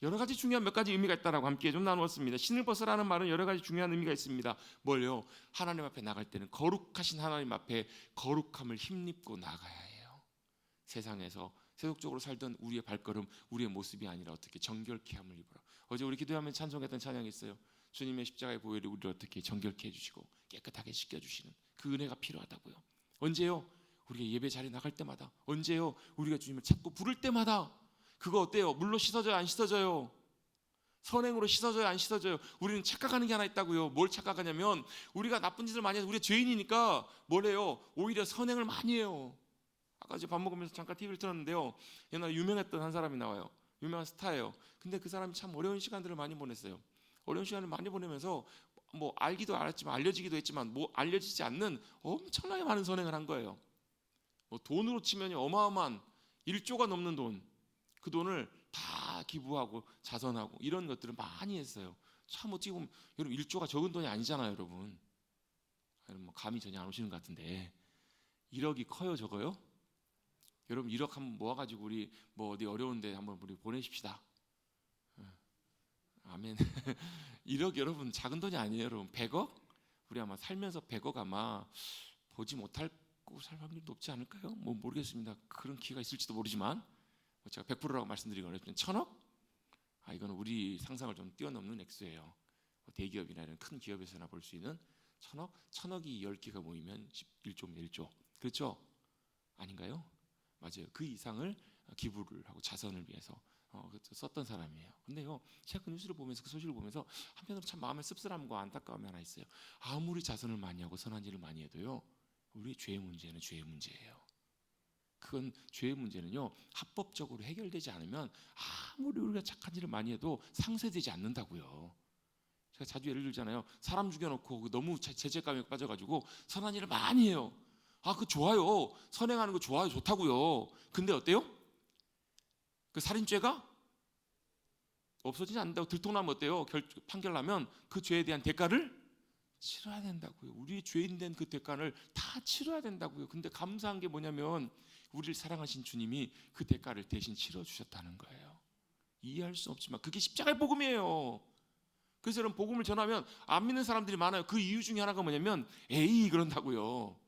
여러 가지 중요한 몇 가지 의미가 있다라고 함께 좀 나누었습니다. 신을 벗으라는 말은 여러 가지 중요한 의미가 있습니다. 뭘요? 하나님 앞에 나갈 때는 거룩하신 하나님 앞에 거룩함을 힘입고 나가야 해요. 세상에서 세속적으로 살던 우리의 발걸음, 우리의 모습이 아니라 어떻게 정결케 함을 입어라. 어제 우리 기도하면 찬송했던 찬양이 있어요. 주님의 십자가의 보혈이 우리를 어떻게 정결케 해주시고 깨끗하게 씻겨주시는 그 은혜가 필요하다고요. 언제요? 우리가 예배 자리에 나갈 때마다. 언제요? 우리가 주님을 찾고 부를 때마다. 그거 어때요? 물로 씻어져요? 안 씻어져요? 선행으로 씻어져요? 안 씻어져요? 우리는 착각하는 게 하나 있다고요. 뭘 착각하냐면 우리가 나쁜 짓을 많이 해서 우리가 죄인이니까 뭘 해요? 오히려 선행을 많이 해요. 아까 이제 밥 먹으면서 잠깐 TV를 틀었는데요. 옛날에 유명했던 한 사람이 나와요. 유명한 스타예요. 근데 그 사람이 참 어려운 시간들을 많이 보냈어요. 어려운 시간을 많이 보내면서 알기도 알았지만 알려지기도 했지만 알려지지 않는 엄청나게 많은 선행을 한 거예요. 돈으로 치면 어마어마한 1조가 넘는 돈, 그 돈을 다 기부하고 자선하고 이런 것들을 많이 했어요. 참 어떻게 보면 여러분 1조가 적은 돈이 아니잖아요, 여러분. 감이 전혀 안 오시는 것 같은데 1억이 커요, 적어요? 여러분 1억 한번 모아가지고 우리 어디 어려운데 한번 우리 보내십시다. 아멘. 1억 여러분 작은 돈이 아니에요, 여러분. 100억? 우리 아마 살면서 100억 아마 보지 못하고 살 확률이 높지 않을까요? 모르겠습니다. 그런 기회가 있을지도 모르지만 제가 100%라고 말씀드리기 어렵지만 1000억? 이거는 우리 상상을 좀 뛰어넘는 액수예요. 대기업이나 이런 큰 기업에서나 볼 수 있는 1000억? 1000억이 10개가 모이면 1조면 1조. 그렇죠? 아닌가요? 맞아요. 그 이상을 기부를 하고 자선을 위해서 썼던 사람이에요. 근데요, 제가 그 뉴스를 보면서 그 소식을 보면서 한편으로 참 마음에 씁쓸함과 안타까움이 하나 있어요. 아무리 자선을 많이 하고 선한 일을 많이 해도요, 우리 죄의 문제는 죄의 문제예요. 그건 죄의 문제는요, 합법적으로 해결되지 않으면 아무리 우리가 착한 일을 많이 해도 상쇄되지 않는다고요. 제가 자주 예를 들잖아요. 사람 죽여놓고 너무 죄책감에 빠져가지고 선한 일을 많이 해요. 그거 좋아요. 선행하는 거 좋아요. 좋다고요. 근데 어때요? 그 살인죄가 없어지지 않는다고 들통나면 어때요? 판결 나면 그 죄에 대한 대가를 치러야 된다고요. 우리 죄인 된 그 대가를 다 치러야 된다고요. 근데 감사한 게 뭐냐면 우리를 사랑하신 주님이 그 대가를 대신 치러주셨다는 거예요. 이해할 수 없지만 그게 십자가의 복음이에요. 그래서 여러분, 복음을 전하면 안 믿는 사람들이 많아요. 그 이유 중에 하나가 뭐냐면 에이 그런다고요.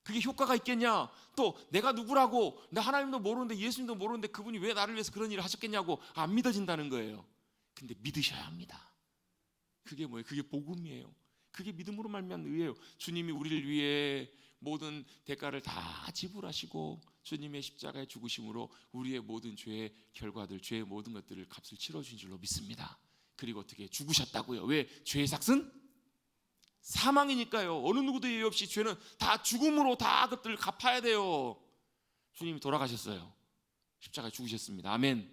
그게 효과가 있겠냐? 또 내가 누구라고, 나 하나님도 모르는데 예수님도 모르는데 그분이 왜 나를 위해서 그런 일을 하셨겠냐고 안 믿어진다는 거예요. 근데 믿으셔야 합니다. 그게 뭐예요? 그게 복음이에요. 그게 믿음으로 말미암는 의예요. 주님이 우리를 위해 모든 대가를 다 지불하시고 주님의 십자가의 죽으심으로 우리의 모든 죄의 결과들, 죄의 모든 것들을 값을 치러주신 줄로 믿습니다. 그리고 어떻게 죽으셨다고요? 왜? 죄의 삭은 사망이니까요. 어느 누구도 예외 없이 죄는 다 죽음으로 다 그것들을 갚아야 돼요. 주님이 돌아가셨어요. 십자가에 죽으셨습니다. 아멘.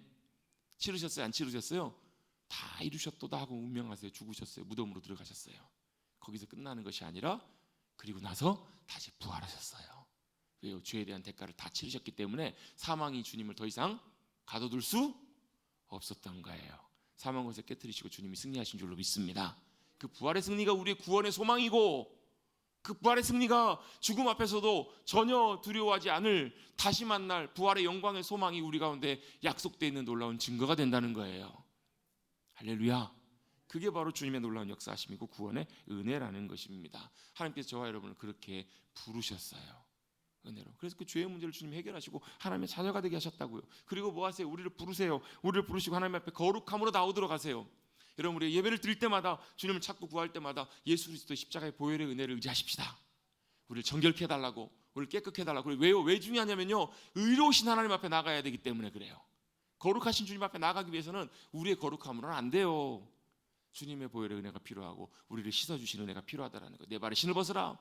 치르셨어요? 안 치르셨어요? 다 이루셨도다 하고 운명하세요. 죽으셨어요. 무덤으로 들어가셨어요. 거기서 끝나는 것이 아니라 그리고 나서 다시 부활하셨어요. 왜요? 죄에 대한 대가를 다 치르셨기 때문에 사망이 주님을 더 이상 가둬둘 수 없었던 거예요. 사망 권세 깨뜨리시고 주님이 승리하신 줄로 믿습니다. 그 부활의 승리가 우리의 구원의 소망이고, 그 부활의 승리가 죽음 앞에서도 전혀 두려워하지 않을 다시 만날 부활의 영광의 소망이 우리 가운데 약속되어 있는 놀라운 증거가 된다는 거예요. 할렐루야. 그게 바로 주님의 놀라운 역사하심이고 구원의 은혜라는 것입니다. 하나님께서 저와 여러분을 그렇게 부르셨어요. 은혜로. 그래서 그 죄의 문제를 주님 해결하시고 하나님의 자녀가 되게 하셨다고요. 그리고 뭐 하세요? 우리를 부르세요. 우리를 부르시고 하나님 앞에 거룩함으로 나오도록 하세요. 여러분, 우리 예배를 드릴 때마다, 주님을 찾고 구할 때마다 예수 그리스도의 십자가의 보혈의 은혜를 의지하십시다. 우리를 정결케 해달라고, 우리를 깨끗게 해달라고. 왜요? 왜 중요하냐면요, 의로우신 하나님 앞에 나가야 되기 때문에 그래요. 거룩하신 주님 앞에 나가기 위해서는 우리의 거룩함으로는 안 돼요. 주님의 보혈의 은혜가 필요하고 우리를 씻어주시는 은혜가 필요하다는 거예요. 내 발에 신을 벗으라.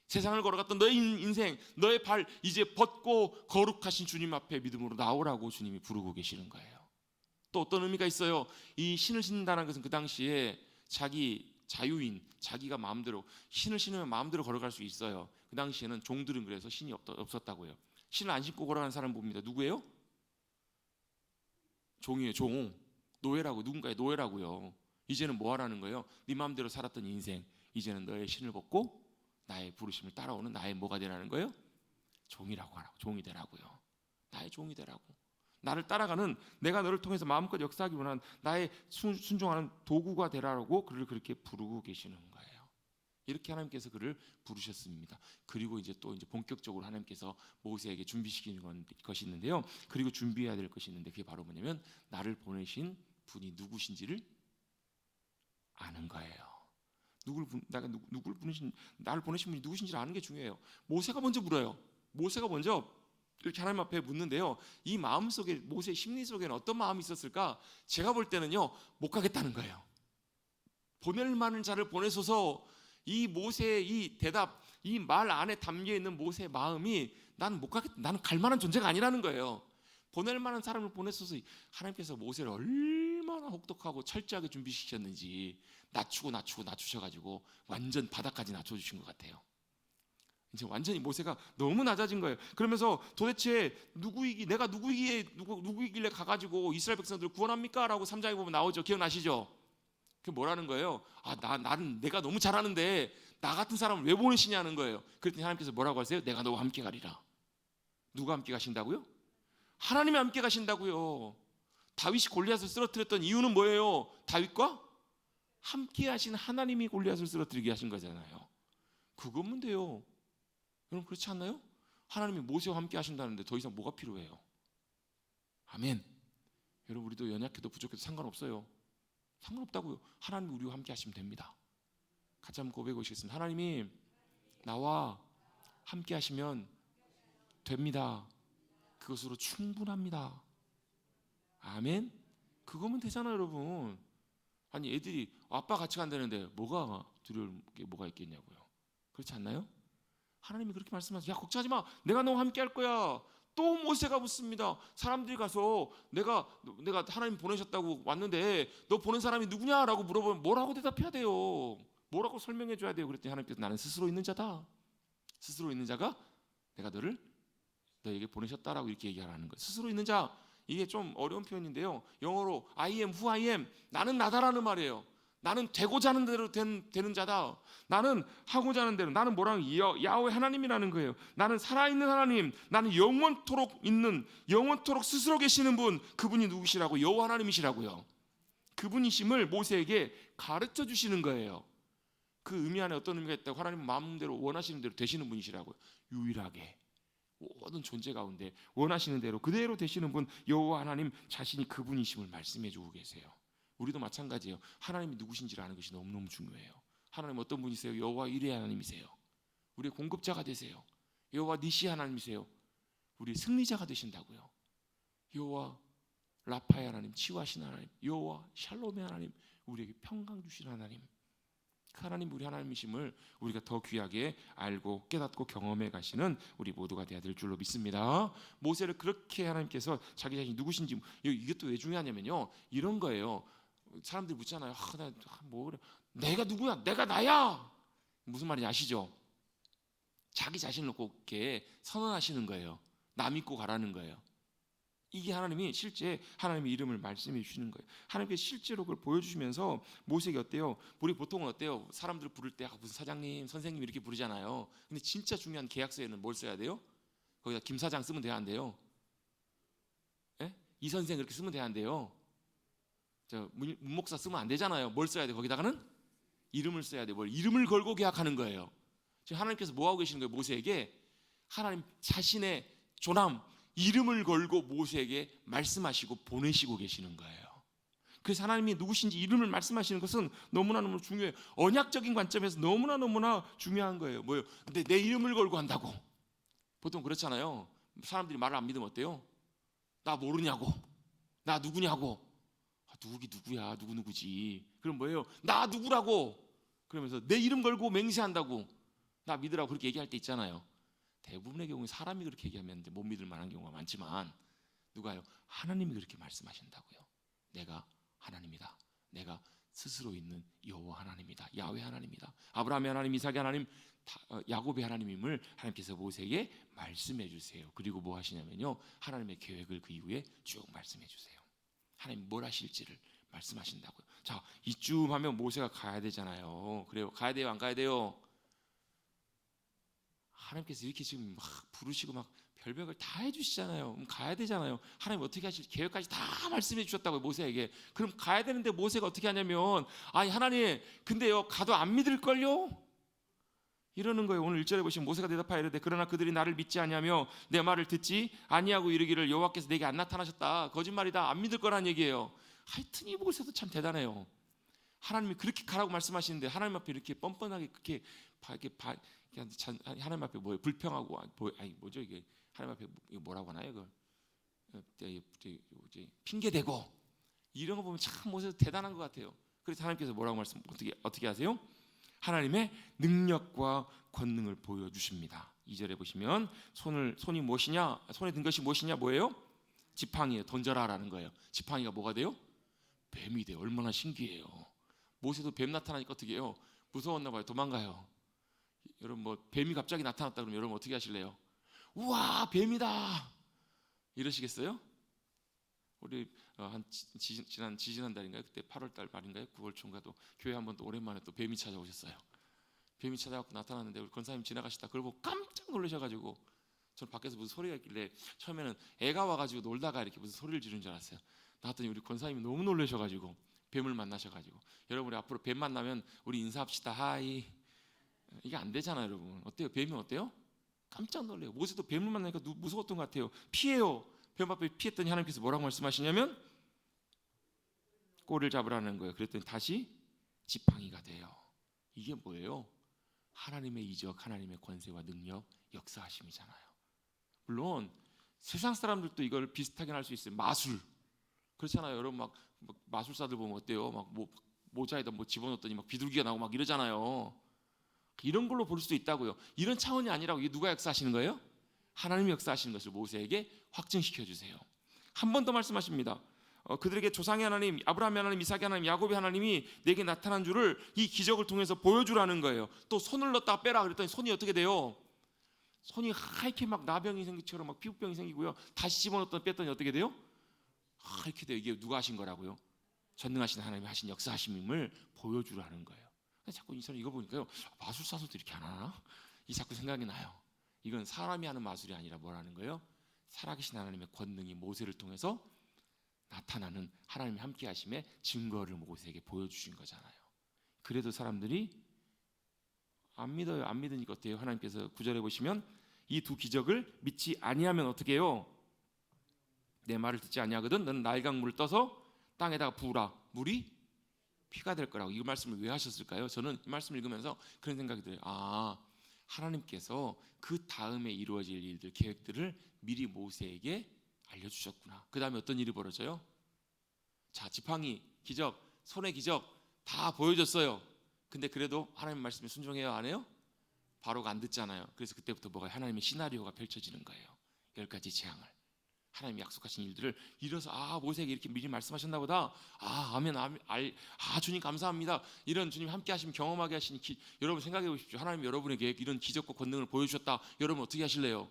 세상을 걸어갔던 너의 인생, 너의 발 이제 벗고 거룩하신 주님 앞에 믿음으로 나오라고 주님이 부르고 계시는 거예요. 또 어떤 의미가 있어요. 이 신을 신는다는 것은 그 당시에 자기 자유인, 자기가 마음대로 신을 신으면 마음대로 걸어갈 수 있어요. 그 당시에는 종들은 그래서 신이 없었다고요. 신을 안 신고 걸어가는 사람 봅니다. 누구예요? 종이에요. 종. 노예라고, 누군가의 노예라고요. 이제는 뭐 하라는 거예요? 네 마음대로 살았던 인생, 이제는 너의 신을 벗고 나의 부르심을 따라오는 나의 뭐가 되라는 거예요? 종이라고 하라고. 종이 되라고요. 나의 종이 되라고. 나를 따라가는, 내가 너를 통해서 마음껏 역사하기 원하는 나의 순종하는 도구가 되라고 그를 그렇게 부르고 계시는 거예요. 이렇게 하나님께서 그를 부르셨습니다. 그리고 이제 또 본격적으로 하나님께서 모세에게 준비시키는 것이 있는데요. 그리고 준비해야 될 것이 있는데 그게 바로 뭐냐면 나를 보내신 분이 누구신지를 아는 거예요. 나를 보내신 분이 누구신지를 아는 게 중요해요. 모세가 먼저 물어요. 모세가 먼저 이렇게 하나님 앞에 묻는데요. 이 마음 속에, 모세의 심리 속에는 어떤 마음이 있었을까? 제가 볼 때는요, 못 가겠다는 거예요. 보낼 만한 자를 보내소서. 이 모세의 이 대답, 이 말 안에 담겨 있는 모세의 마음이 나는 못 가겠다, 나는 갈 만한 존재가 아니라는 거예요. 보낼 만한 사람을 보내소서. 하나님께서 모세를 얼마나 혹독하고 철저하게 준비시켰는지 낮추셔가지고 완전 바닥까지 낮춰주신 것 같아요. 이제 완전히 모세가 너무 낮아진 거예요. 그러면서 도대체 내가 누구이길래 가가지고 이스라엘 백성들을 구원합니까? 라고 3장에 보면 나오죠. 기억나시죠? 그게 뭐라는 거예요? 나는 내가 너무 잘하는데 나 같은 사람을 왜 보내시냐는 거예요. 그랬더니 하나님께서 뭐라고 하세요? 내가 너와 함께 가리라. 누가 함께 가신다고요? 하나님이 함께 가신다고요. 다윗이 골리앗을 쓰러뜨렸던 이유는 뭐예요? 다윗과 함께 하신 하나님이 골리앗을 쓰러뜨리게 하신 거잖아요. 그거면 돼요. 여러분, 그렇지 않나요? 하나님이 모세와 함께 하신다는데 더 이상 뭐가 필요해요? 아멘. 여러분, 우리도 연약해도 부족해도 상관없어요. 상관없다고요. 하나님이 우리와 함께 하시면 됩니다. 같이 한번 고백해 보시겠습니다. 하나님이 나와 함께 하시면 됩니다. 그것으로 충분합니다. 아멘. 그거면 되잖아요, 여러분. 아니, 애들이 아빠 같이 간다는데 뭐가 두려울 게 뭐가 있겠냐고요. 그렇지 않나요? 하나님이 그렇게 말씀하세요. 야, 걱정하지 마. 내가 너와 함께 할 거야. 또 모세가 묻습니다. 사람들이 가서 내가 하나님 보내셨다고 왔는데 너 보낸 사람이 누구냐라고 물어보면 뭐라고 대답해야 돼요? 뭐라고 설명해 줘야 돼요? 그랬더니 하나님께서 나는 스스로 있는 자다. 스스로 있는 자가 내가 너에게 보내셨다라고 이렇게 얘기하라는 거예요. 스스로 있는 자, 이게 좀 어려운 표현인데요. 영어로 I am who I am, 나는 나다라는 말이에요. 나는 되고자 하는 대로 되는 자다. 나는 하고자 하는 대로. 나는 뭐라는 야훼 하나님이라는 거예요. 나는 살아있는 하나님, 나는 영원토록 스스로 계시는 분, 그분이 누구시라고? 여호와 하나님이시라고요. 그분이심을 모세에게 가르쳐 주시는 거예요. 그 의미 안에 어떤 의미가 있다고? 하나님 마음대로 원하시는 대로 되시는 분이시라고요. 유일하게 모든 존재 가운데 원하시는 대로 그대로 되시는 분, 여호와 하나님 자신이 그분이심을 말씀해 주고 계세요. 우리도 마찬가지예요. 하나님이 누구신지를 아는 것이 너무너무 중요해요. 하나님 어떤 분이세요? 여호와 일의 하나님이세요. 우리의 공급자가 되세요. 여호와 니시 하나님이세요. 우리의 승리자가 되신다고요. 여호와 라파의 하나님, 치유하신 하나님, 여호와 샬롬의 하나님, 우리에게 평강 주신 하나님. 그 하나님, 우리 하나님이심을 우리가 더 귀하게 알고 깨닫고 경험해 가시는 우리 모두가 되어야 될 줄로 믿습니다. 모세를 그렇게 하나님께서 자기 자신이 누구신지, 이게 또 왜 중요하냐면요, 이런 거예요. 사람들이 묻잖아요. 내가 누구야? 내가 나야. 무슨 말인지 아시죠? 자기 자신을 꼭 이렇게 선언하시는 거예요. 나 믿고 가라는 거예요. 이게 하나님이 실제 하나님의 이름을 말씀해 주시는 거예요. 하나님께서 실제로 그걸 보여주시면서 모세에게 어때요? 우리 보통은 어때요? 사람들 부를 때 무슨 사장님, 선생님 이렇게 부르잖아요. 근데 진짜 중요한 계약서에는 뭘 써야 돼요? 거기다 김 사장 쓰면 돼야 안 돼요? 예? 이 선생 그렇게 쓰면 돼야 안 돼요? 문 목사 쓰면 안 되잖아요. 뭘 써야 돼? 거기다가는 이름을 써야 돼. 뭘 이름을 걸고 계약하는 거예요. 지금 하나님께서 뭐 하고 계시는 거예요? 모세에게 하나님 자신의 조남 이름을 걸고 모세에게 말씀하시고 보내시고 계시는 거예요. 그래서 하나님이 누구신지 이름을 말씀하시는 것은 너무나 중요해요. 언약적인 관점에서 너무나 중요한 거예요. 뭐예요? 근데 내 이름을 걸고 한다고. 보통 그렇잖아요. 사람들이 말을 안 믿으면 어때요? 나 모르냐고. 나 누구냐고. 누구기 누구야. 누구지. 그럼 뭐예요? 나 누구라고. 그러면서 내 이름 걸고 맹세한다고. 나 믿으라고 그렇게 얘기할 때 있잖아요. 대부분의 경우에 사람이 그렇게 얘기하면 못 믿을 만한 경우가 많지만 누가요? 하나님이 그렇게 말씀하신다고요. 내가 하나님이다. 내가 스스로 있는 여호와 하나님이다. 야훼 하나님이다. 아브라함의 하나님, 이삭의 하나님, 야곱의 하나님임을 하나님께서 모세에게 말씀해 주세요. 그리고 뭐 하시냐면요, 하나님의 계획을 그 이후에 쭉 말씀해 주세요. 하나님 뭘 하실지를 말씀하신다고요. 자, 이쯤 하면 모세가 가야 되잖아요. 그래요? 가야 돼요? 안 가야 돼요? 하나님께서 이렇게 지금 막 부르시고 막 별별걸 다 해주시잖아요. 그럼 가야 되잖아요. 하나님 어떻게 하실 계획까지 다 말씀해 주셨다고요, 모세에게. 그럼 가야 되는데 모세가 어떻게 하냐면, 아니 하나님 근데요 가도 안 믿을걸요? 이러는 거예요. 오늘 1절에 보시면 모세가 대답하여 이르되 그러나 그들이 나를 믿지 아니하며 내 말을 듣지 아니하고 이르기를 여호와께서 내게 안 나타나셨다. 거짓말이다. 안 믿을 거란 얘기예요. 하여튼 이 모세도 참 대단해요. 하나님이 그렇게 가라고 말씀하시는데 하나님 앞에 이렇게 뻔뻔하게 그렇게 하나님 앞에 뭐예요? 불평하고 아니 뭐죠 이게 하나님 앞에 이거 뭐라고 하나요? 이걸 핑계 대고 이런 거 보면 참 모세도 대단한 것 같아요. 그래서 하나님께서 뭐라고 말씀 어떻게 하세요? 하나님의 능력과 권능을 보여주십니다. 2절에 보시면 손이 무엇이냐? 손에 든 것이 무엇이냐? 뭐예요? 지팡이에 던져라라는 거예요. 지팡이가 뭐가 돼요? 뱀이 돼요. 얼마나 신기해요. 모세도 뱀 나타나니까 어떻게 해요? 무서웠나 봐요. 도망가요. 여러분 뭐 뱀이 갑자기 나타났다 그러면 여러분 어떻게 하실래요? 우와 뱀이다 이러시겠어요? 우리 지난 달인가요? 그때 8월달 말인가요? 9월 초인가도 교회 한번 또 오랜만에 또 뱀이 찾아오셨어요. 뱀이 찾아갖고 나타났는데 우리 권사님 지나가시다 그걸 보고 깜짝 놀라셔가지고 전 밖에서 무슨 소리가 있길래 처음에는 애가 와가지고 놀다가 이렇게 무슨 소리를 지르는 줄 알았어요. 나왔더니 우리 권사님이 너무 놀라셔가지고 뱀을 만나셔가지고 여러분 우리 앞으로 뱀 만나면 우리 인사합시다. 하이. 이게 안 되잖아요, 여러분. 어때요? 뱀이 어때요? 깜짝 놀래요. 모세도 뱀을 만나니까 무서웠던 것 같아요. 피해요. 뱀 앞에 피했더니 하나님께서 뭐라고 말씀하시냐면 꼬리를 잡으라는 거예요. 그랬더니 다시 지팡이가 돼요. 이게 뭐예요? 하나님의 이적, 하나님의 권세와 능력, 역사하심이잖아요. 물론 세상 사람들도 이걸 비슷하게 할 수 있어요. 마술 그렇잖아요. 여러분 막 마술사들 보면 어때요? 막 모자에다 뭐 집어넣었더니 막 비둘기가 나오고 막 이러잖아요. 이런 걸로 볼 수도 있다고요. 이런 차원이 아니라고. 이게 누가 역사하시는 거예요? 하나님이 역사하시는 것을 모세에게 확증시켜 주세요. 한 번 더 말씀하십니다. 그들에게 조상의 하나님, 아브라함의 하나님, 이삭의 하나님, 야곱의 하나님이 내게 나타난 줄을 이 기적을 통해서 보여주라는 거예요. 또 손을 넣었다가 빼라 그랬더니 손이 어떻게 돼요? 손이 하얗게 막 나병이 생기처럼 막 피부병이 생기고요. 다시 집어넣었더니 뺐더니 어떻게 돼요? 하얗게 돼요. 이게 누가 하신 거라고요? 전능하신 하나님이 하신 역사하심임을 보여주라는 거예요. 자꾸 이 사람 이거 보니까요, 마술사도 이렇게 안 하나? 이 자꾸 생각이 나요. 이건 사람이 하는 마술이 아니라 뭐라는 거예요? 살아계신 하나님의 권능이 모세를 통해서 나타나는 하나님의 함께하심의 증거를 모세에게 보여주신 거잖아요. 그래도 사람들이 안 믿어요. 안 믿으니까 어때요? 하나님께서 9절에 보시면 이 두 기적을 믿지 아니하면 어떻게 해요? 내 말을 듣지 아니하거든 너는 나일강물을 떠서 땅에다가 부으라. 물이 피가 될 거라고. 이 말씀을 왜 하셨을까요? 저는 이 말씀을 읽으면서 그런 생각이 들어요. 하나님께서 그 다음에 이루어질 일들, 계획들을 미리 모세에게 알려주셨구나. 그 다음에 어떤 일이 벌어져요? 자, 지팡이 기적, 손의 기적 다 보여줬어요. 근데 그래도 하나님 말씀에 순종해요? 안 해요? 바로가 안 듣잖아요. 그래서 그때부터 뭐가 하나님의 시나리오가 펼쳐지는 거예요. 10가지 재앙을 하나님이 약속하신 일들을 이뤄서 모세에게 이렇게 미리 말씀하셨나 보다. 아멘, 아멘, 주님 감사합니다. 이런 주님 함께 하시면 경험하게 하시니 여러분 생각해 보십시오. 하나님 여러분에게 이런 기적과 권능을 보여주셨다. 여러분 어떻게 하실래요?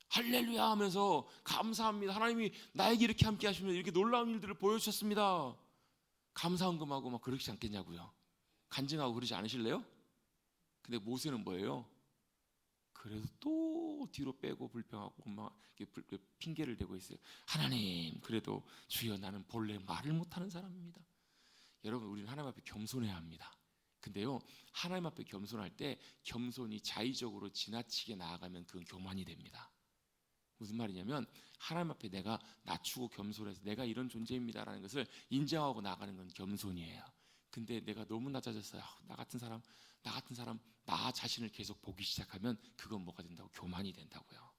할렐루야 하면서 감사합니다. 하나님이 나에게 이렇게 함께 하시면 이렇게 놀라운 일들을 보여주셨습니다. 감사헌금하고 막 그러지 않겠냐고요. 간증하고 그러지 않으실래요? 근데 모세는 뭐예요? 그래도 또 뒤로 빼고 불평하고 막 핑계를 대고 있어요. 하나님, 그래도 주여 나는 본래 말을 못하는 사람입니다. 여러분, 우리는 하나님 앞에 겸손해야 합니다. 근데요, 하나님 앞에 겸손할 때 겸손이 자의적으로 지나치게 나아가면 그건 교만이 됩니다. 무슨 말이냐면 하나님 앞에 내가 낮추고 겸손해서 내가 이런 존재입니다라는 것을 인정하고 나가는 건 겸손이에요. 근데 내가 너무 낮아졌어요. 나 같은 사람 나 자신을 계속 보기 시작하면 그건 뭐가 된다고? 교만이 된다고요.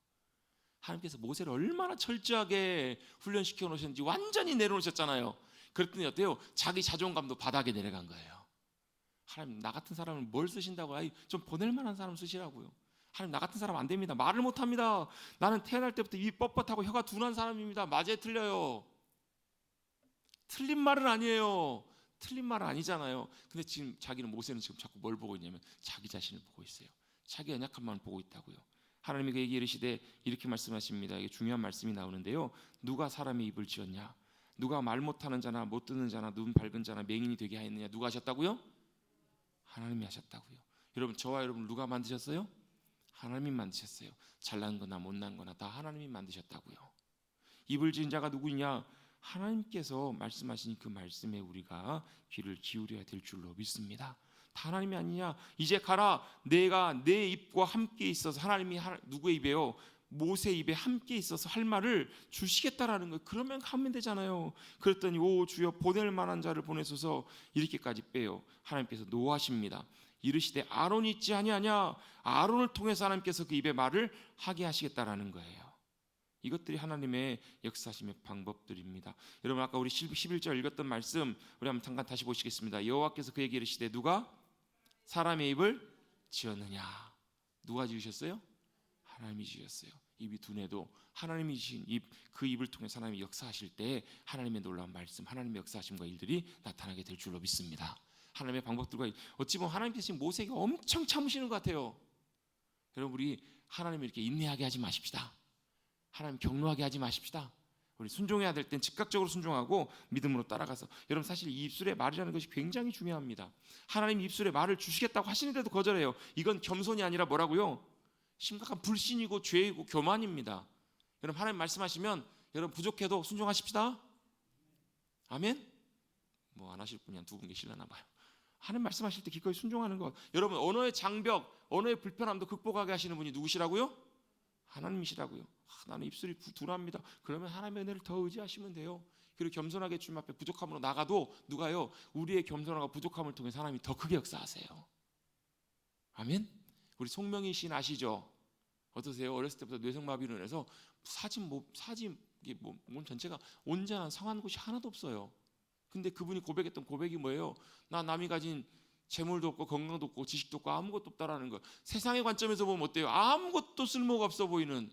하나님께서 모세를 얼마나 철저하게 훈련시켜 놓으셨는지 완전히 내려놓으셨잖아요. 그랬더니 어때요? 자기 자존감도 바닥에 내려간 거예요. 하나님, 나 같은 사람을 뭘 쓰신다고? 좀 보낼 만한 사람 쓰시라고요. 하나님, 나 같은 사람 안 됩니다. 말을 못합니다. 나는 태어날 때부터 입이 뻣뻣하고 혀가 둔한 사람입니다. 맞아요, 틀려요. 틀린 말은 아니에요. 틀린 말은 아니잖아요. 근데 지금 모세는 지금 자꾸 뭘 보고 있냐면 자기 자신을 보고 있어요. 자기 연약함만 보고 있다고요. 하나님이 그에게 이르시되 이렇게 말씀하십니다. 이게 중요한 말씀이 나오는데요. 누가 사람의 입을 지었냐? 누가 말 못하는 자나 못 듣는 자나 눈 밝은 자나 맹인이 되게 하였느냐? 누가 하셨다고요? 하나님이 하셨다고요. 여러분, 저와 여러분 누가 만드셨어요? 하나님이 만드셨어요. 잘난 거나 못난 거나 다 하나님이 만드셨다고요. 입을 지은 자가 누구냐? 하나님께서 말씀하신 그 말씀에 우리가 귀를 기울여야 될 줄로 믿습니다. 다 하나님이 아니냐? 이제 가라. 내가 내 입과 함께 있어서 하나님이 누구의 입에요? 모세 입에 함께 있어서 할 말을 주시겠다라는 거예요. 그러면 가면 되잖아요. 그랬더니 오 주여 보낼 만한 자를 보내소서 이렇게까지 빼요. 하나님께서 노하십니다. 이르시되 아론이 있지 아니하냐? 아론을 통해서 하나님께서 그 입에 말을 하게 하시겠다라는 거예요. 이것들이 하나님의 역사심의 방법들입니다. 여러분, 아까 우리 11절 읽었던 말씀 우리 한번 잠깐 다시 보시겠습니다. 여호와께서 그에게 이르시되 누가 사람의 입을 지었느냐? 누가 지으셨어요? 하나님이 지으셨어요. 입이 둔해도 하나님이 지으신 입, 그 입을 통해서 하나님이 역사하실 때 하나님의 놀라운 말씀, 하나님의 역사하심과 일들이 나타나게 될 줄로 믿습니다. 하나님의 방법들과 어찌 보면 하나님께서 지금 모세에게 엄청 참으시는 것 같아요. 여러분, 우리 하나님을 이렇게 인내하게 하지 마십시다. 하나님 격노하게 하지 마십시다. 우리 순종해야 될 땐 즉각적으로 순종하고 믿음으로 따라가서, 여러분 사실 이 입술의 말이라는 것이 굉장히 중요합니다. 하나님 입술에 말을 주시겠다고 하시는데도 거절해요. 이건 겸손이 아니라 뭐라고요? 심각한 불신이고 죄이고 교만입니다. 여러분, 하나님 말씀하시면 여러분 부족해도 순종하십시다. 아멘? 뭐 안 하실 분이 한 두 분 계시려나 봐요. 하나님 말씀하실 때 기꺼이 순종하는 것. 여러분, 언어의 장벽, 언어의 불편함도 극복하게 하시는 분이 누구시라고요? 하나님이시라고요. 나는 입술이 둔합니다. 그러면 하나님의 은혜를 더 의지하시면 돼요. 그리고 겸손하게 주님 앞에 부족함으로 나가도 누가요? 우리의 겸손함과 부족함을 통해 하나님이 더 크게 역사하세요. 아멘? 우리 송명희 씨는 아시죠? 어떠세요? 어렸을 때부터 뇌성마비로 인해서 이게 몸 전체가 온전한 상한 곳이 하나도 없어요. 근데 그분이 고백했던 고백이 뭐예요? 나 남이 가진 재물도 없고 건강도 없고 지식도 없고 아무것도 없다라는 거. 세상의 관점에서 보면 어때요? 아무것도 쓸모가 없어 보이는,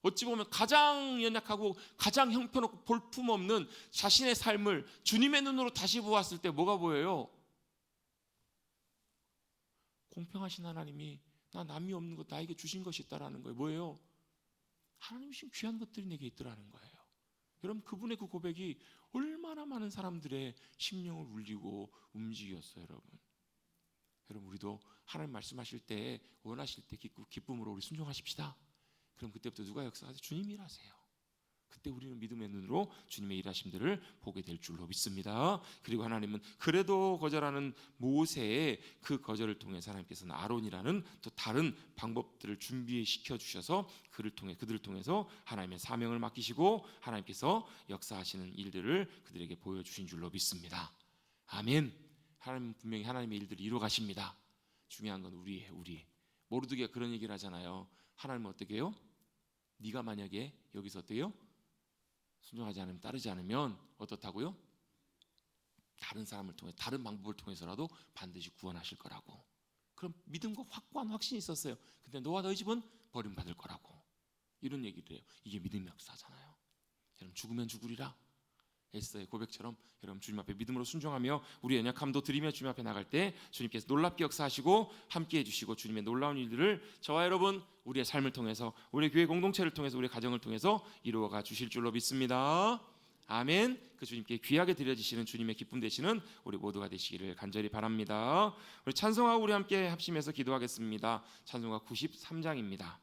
어찌 보면 가장 연약하고 가장 형편없고 볼품없는 자신의 삶을 주님의 눈으로 다시 보았을 때 뭐가 보여요? 공평하신 하나님이 나 남이 없는 것 나에게 주신 것이 있다라는 거예요. 뭐예요? 하나님이 주신 귀한 것들이 내게 있더라는 거예요. 여러분, 그분의 그 고백이 얼마나 많은 사람들의 심령을 울리고 움직였어요. 여러분, 우리도 하나님 말씀하실 때, 원하실 때 기쁨으로 우리 순종하십시다. 그럼 그때부터 누가 역사하세요? 주님이 일하세요. 그때 우리는 믿음의 눈으로 주님의 일하심들을 보게 될 줄로 믿습니다. 그리고 하나님은 그래도 거절하는 모세의 그 거절을 통해서 하나님께서는 아론이라는 또 다른 방법들을 준비시켜 주셔서 그들을 통해서 하나님의 사명을 맡기시고 하나님께서 역사하시는 일들을 그들에게 보여주신 줄로 믿습니다. 아멘. 하나님은 분명히 하나님의 일들을 이루어 가십니다. 중요한 건 우리예요. 우리. 모르드게가 그런 얘기를 하잖아요. 하나님은 어떻게 해요? 네가 만약에 여기서 어때요? 순종하지 않으면, 따르지 않으면 어떻다고요? 다른 사람을 통해, 다른 방법을 통해서라도 반드시 구원하실 거라고. 그럼 믿음과 확고한 확신이 있었어요. 근데 너와 너희 집은 버림받을 거라고. 이런 얘기를 해요. 이게 믿음의 역사잖아요. 여러분 죽으면 죽으리라. 에스더의 고백처럼 여러분 주님 앞에 믿음으로 순종하며 우리 연약함도 드리며 주님 앞에 나갈 때 주님께서 놀랍게 역사하시고 함께해 주시고 주님의 놀라운 일들을 저와 여러분 우리의 삶을 통해서 우리 교회 공동체를 통해서 우리 가정을 통해서 이루어가 주실 줄로 믿습니다. 아멘. 그 주님께 귀하게 드려지시는 주님의 기쁨 되시는 우리 모두가 되시기를 간절히 바랍니다. 우리 찬송하고 우리 함께 합심해서 기도하겠습니다. 찬송가 93장입니다.